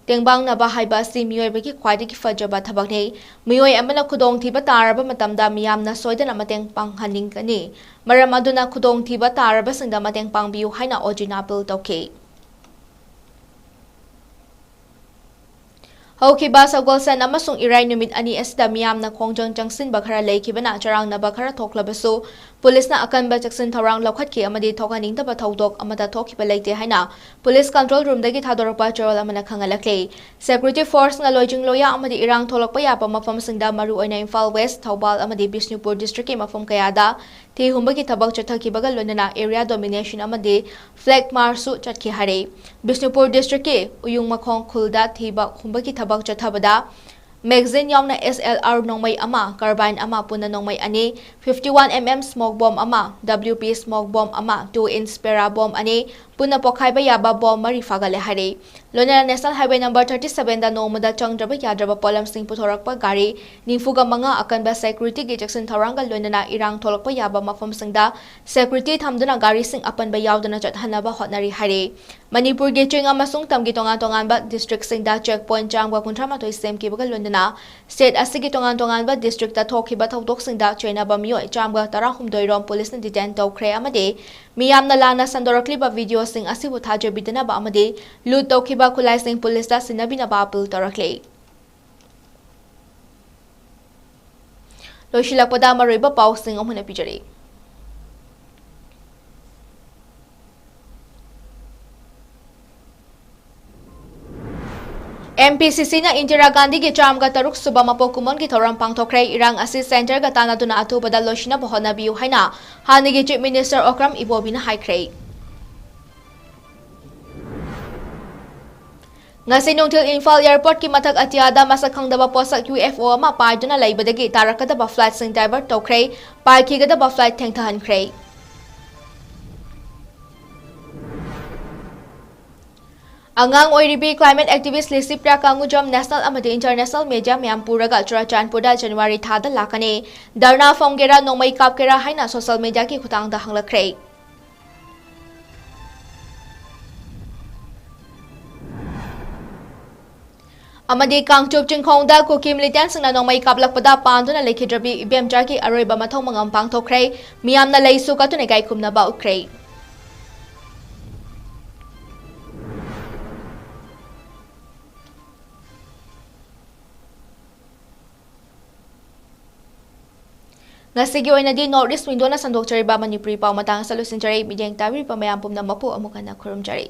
S1: ꯇꯦꯡꯕꯥꯡꯅꯕ ꯍꯥꯏꯕ ꯑꯁꯤ ꯃꯤꯑꯣꯏꯕꯒꯤ ꯈ꯭ꯋꯥꯏꯗꯒꯤ ꯐꯖꯕ ꯊꯕꯛꯅꯤ ꯃꯤꯑꯣꯏ ꯑꯃꯅ ꯈꯨꯗꯣꯡꯊꯤꯕ ꯇꯥꯔꯕ ꯃꯇꯝꯗ ꯃꯤꯌꯥꯝꯅ ꯁꯣꯏꯗꯅ ꯃꯇꯦꯡ ꯄꯥꯡꯍꯟꯅꯤꯡꯒꯅꯤ ꯃꯔꯝ ꯑꯗꯨꯅ ꯈꯨꯗꯣꯡꯊꯤꯕ ꯇꯥꯔꯕꯁꯤꯡꯗ ꯃꯇꯦꯡ ꯄꯥꯡꯕꯤꯌꯨ ꯍꯥꯏꯅ ꯑꯣꯖꯤꯅ ꯑꯄꯤꯜ ꯇꯧꯈꯤ ꯍꯧꯈꯤꯕ ꯁꯒꯣꯜꯁꯦꯟ ꯑꯃꯁꯨꯡ ꯏꯔꯥꯏ ꯅꯨꯃꯤꯠ ꯑꯅꯤ ꯑꯁꯤꯗ ꯃꯤꯌꯥꯝꯅ ꯈꯣꯡꯖꯪ ꯆꯪꯁꯤꯟꯕ ꯈꯔ ꯂꯩꯈꯤꯕꯅ ꯆꯔꯥꯡꯅꯕ ꯈꯔ ꯊꯣꯛꯂꯕꯁꯨ ꯄꯨꯂꯤꯁꯅ ꯑꯀꯟꯕ ꯆꯦꯛꯁꯤꯟ ꯊꯧꯔꯥꯡ ꯂꯧꯈꯠꯈꯤ ꯑꯃꯗꯤ ꯊꯣꯛꯍꯟꯅꯤꯡꯗꯕ ꯊꯧꯗꯣꯛ ꯑꯃꯠꯇ ꯊꯣꯛꯈꯤꯕ ꯂꯩꯇꯦ ꯍꯥꯏꯅ ꯄꯨꯂꯤꯁ ꯀꯟꯇ꯭ꯔꯣꯜ ꯔꯨꯝꯗꯒꯤ ꯊꯥꯗꯣꯔꯛꯄ ꯆꯦꯔꯣꯜ ꯑꯃꯅ ꯈꯪꯍꯜꯂꯛꯂꯤ ꯁꯦꯀ꯭ꯌꯨꯔꯤꯇꯤ ꯐꯣꯔꯁꯅ ꯂꯣꯏꯖꯤꯡ ꯂꯣꯏꯌꯥ ꯑꯃꯗꯤ ꯏꯔꯥꯡ ꯊꯣꯛꯂꯛꯄ ꯌꯥꯕ ꯃꯐꯝꯁꯤꯡꯗ ꯃꯔꯨꯑꯣꯏꯅ ꯏꯝꯐꯥꯜ ꯋꯦꯁ ꯊꯧꯕꯥꯜ ꯑꯃꯗꯤ ꯕꯤꯁꯅꯨꯄꯨꯔ ꯗꯤꯁꯇ꯭ꯔꯤꯛꯀꯤ ꯃꯐꯝ ꯀꯌꯥꯗ ꯊꯤ ꯍꯨꯝꯕꯒꯤ ꯊꯕꯛ ꯆꯠꯊꯈꯤꯕꯒ ꯂꯣꯏꯅꯅ ꯑꯦꯔꯤꯌꯥ ꯗꯣꯃꯤꯅꯦꯁꯟ ꯑꯃꯗꯤ ꯐ꯭ꯂꯦꯛ ꯃꯥꯔꯁꯁꯨ ꯆꯠꯈꯤ ꯍꯥꯏꯔꯤ ꯕꯤꯁꯅꯨꯄꯨꯔ ꯗꯤꯁꯇ꯭ꯔꯤꯛꯀꯤ ꯎꯌꯨꯡꯃꯈꯣꯡ ꯈꯨꯜꯗ ꯊꯤꯕ ꯍꯨꯝꯕꯒꯤ ꯊꯕꯛ ꯆꯠꯊꯕꯗ ꯃꯦꯒꯖꯤꯟ ꯌꯥꯎꯅ SLR ꯅꯣꯡꯃꯩ ꯑꯃ ꯀꯥꯔꯕꯥꯏꯟ ꯑꯃ ꯄꯨꯟꯅ ꯅꯣꯡꯃꯩ ꯑꯅꯤ 51mm ꯁ꯭ꯃꯣꯛ ꯕꯣꯝ ꯑꯃ WP ꯁ꯭ꯃꯣꯛ ꯕꯣꯝ ꯑꯃ 2-inch ꯄꯦꯔꯥ ꯕꯣꯝ ꯑꯅꯤ ꯄꯨꯟꯅ ꯄꯣꯈꯥꯏꯕ ꯌꯥꯕ ꯕꯣꯝ 3 ꯐꯥꯒꯠꯂꯦ ꯍꯥꯏꯔꯤ ꯂꯣꯏꯅꯅ ꯅꯦꯁꯅꯦꯜ ꯍꯥꯏꯋꯦ ꯅꯝꯕꯔ 37ꯗ ꯅꯣꯡꯃꯗ ꯆꯪꯗ꯭ꯔꯕ ꯌꯥꯗ꯭ꯔꯕ ꯄꯣꯠꯂꯝꯁꯤꯡ ꯄꯨꯊꯣꯔꯛꯄ ꯒꯥꯔꯤ 95 ꯑꯀꯟꯕ ꯁꯦꯀ꯭ꯌꯨꯔꯤꯇꯤꯒꯤ ꯆꯦꯛꯁꯤꯟ ꯊꯧꯔꯥꯡꯒ ꯂꯣꯏꯅꯅ ꯏꯔꯥꯡ ꯊꯣꯛꯂꯛꯄ ꯌꯥꯕ ꯃꯐꯝꯁꯤꯡꯗ ꯁꯦꯀ꯭ꯌꯨꯔꯤꯇꯤ ꯊꯝꯗꯨꯅ ꯒꯥꯔꯤꯁꯤꯡ ꯑꯄꯟꯕ ꯌꯥꯎꯗꯅ ꯆꯠꯍꯟꯅꯕ ꯍꯣꯠꯅꯔꯤ ꯍꯥꯏꯔꯤ ꯃꯅꯤꯄꯨꯔꯒꯤ ꯆꯤꯡ ꯑꯃꯁꯨꯡ ꯇꯝꯒꯤ ꯇꯣꯉꯥꯟ-ꯇꯣꯉꯥꯟꯕ ꯗꯤꯁꯇ꯭ꯔꯤꯛꯁꯤꯡꯗ ꯆꯦꯛꯄꯣꯏꯟꯠ ꯆꯥꯝꯒ 38 ꯁꯦꯝꯈꯤꯕꯒ ꯂꯣꯏꯅꯅ ꯁ꯭ꯇꯦꯠ ꯑꯁꯤꯒꯤ ꯇꯣꯉꯥꯟ-ꯇꯣꯉꯥꯟꯕ ꯗꯤꯁꯇ꯭ꯔꯤꯛꯇ ꯊꯣꯛꯈꯤꯕ ꯊꯧꯗꯣꯛꯁꯤꯡꯗ ꯆꯦꯟꯅꯕ ꯃꯤꯑꯣꯏ 118 ꯔꯣꯝ ꯄꯨꯂꯤꯁꯅ ꯗꯤꯇꯦꯟ ꯇꯧꯈ꯭ꯔꯦ ꯑꯃꯗꯤ ꯃꯤꯌꯥꯝꯅ ꯂꯥꯟꯅ ꯁꯟꯗꯣꯔꯛꯂꯤꯕ ꯚꯤꯗꯤꯑꯣꯁꯤꯡ ꯑꯁꯤꯕꯨ ꯊꯥꯖꯕꯤꯗꯅꯕ ꯑꯃꯗꯤ ꯂꯨꯠ ꯇꯧꯈꯤꯕ ꯈꯨꯠꯂꯥꯏꯁꯤꯡ ꯄꯨꯂꯤꯁꯇ ꯁꯤꯟꯅꯕꯤꯅꯕ ꯑꯄꯤꯜ ꯇꯧꯔꯛꯂꯤ ꯂꯣꯏꯁꯤꯜꯂꯛꯄꯗ ꯃꯔꯨꯑꯣꯏꯕ ꯄꯥꯎꯁꯤꯡ ꯑꯃꯨꯛ ꯍꯟꯅ ꯄꯤꯖꯔꯤ MPCCꯅ ꯏꯟꯗꯤꯔꯥ ꯒꯥꯟꯙꯤꯒꯤ 103 ꯁꯨꯕ ꯃꯄꯣꯛ ꯀꯨꯝꯑꯣꯟꯒꯤ ꯊꯧꯔꯝ ꯄꯥꯡꯊꯣꯛꯈ꯭ꯔꯦ ꯏꯔꯥꯡ ꯑꯁꯤ ꯁꯦꯟꯇꯔꯒ ꯇꯥꯟꯅꯗꯨꯅ ꯑꯊꯨꯕꯗ ꯂꯣꯏꯁꯤꯟꯅꯕ ꯍꯣꯠꯅꯕꯤꯌꯨ ꯍꯥꯏꯅ ꯍꯥꯟꯅꯒꯤ ꯆꯤꯞ ꯃꯤꯅꯤꯁꯇꯔ 𝐭ꯀ꯭ꯔꯝ ꯏꯕꯣꯕꯤꯅ ꯍꯥꯏꯈ꯭ꯔꯦ ngasi nungthil Imphal Airport ki mathak atiyada masak khangdaba posak UFO ama paiduna leibadagi tarakadaba flight sing divert tawkhre paikigadaba flight thengthahankhre Angang oiribi climate activist Lisi 𝗫𝗏𝗪𝗏 national amadi international media mayam puraga Churachandpurda January thada lakani darna famgera nomai kapkera haina social media ki khutangda hanglakre amadi 𝐶𝐤𝐸𝗏 kuki militant nomai kaplakpada panduna lekhidrabi ibemjarki aroiba mathau mangam pangthokre miyamna leisu katune gai khumnaba ukre ngasigi oinadi North East Window na sandokchariba Manipuri pau matang salusinjari bideng tabiri pamayam pumna mapu amukana khurumjari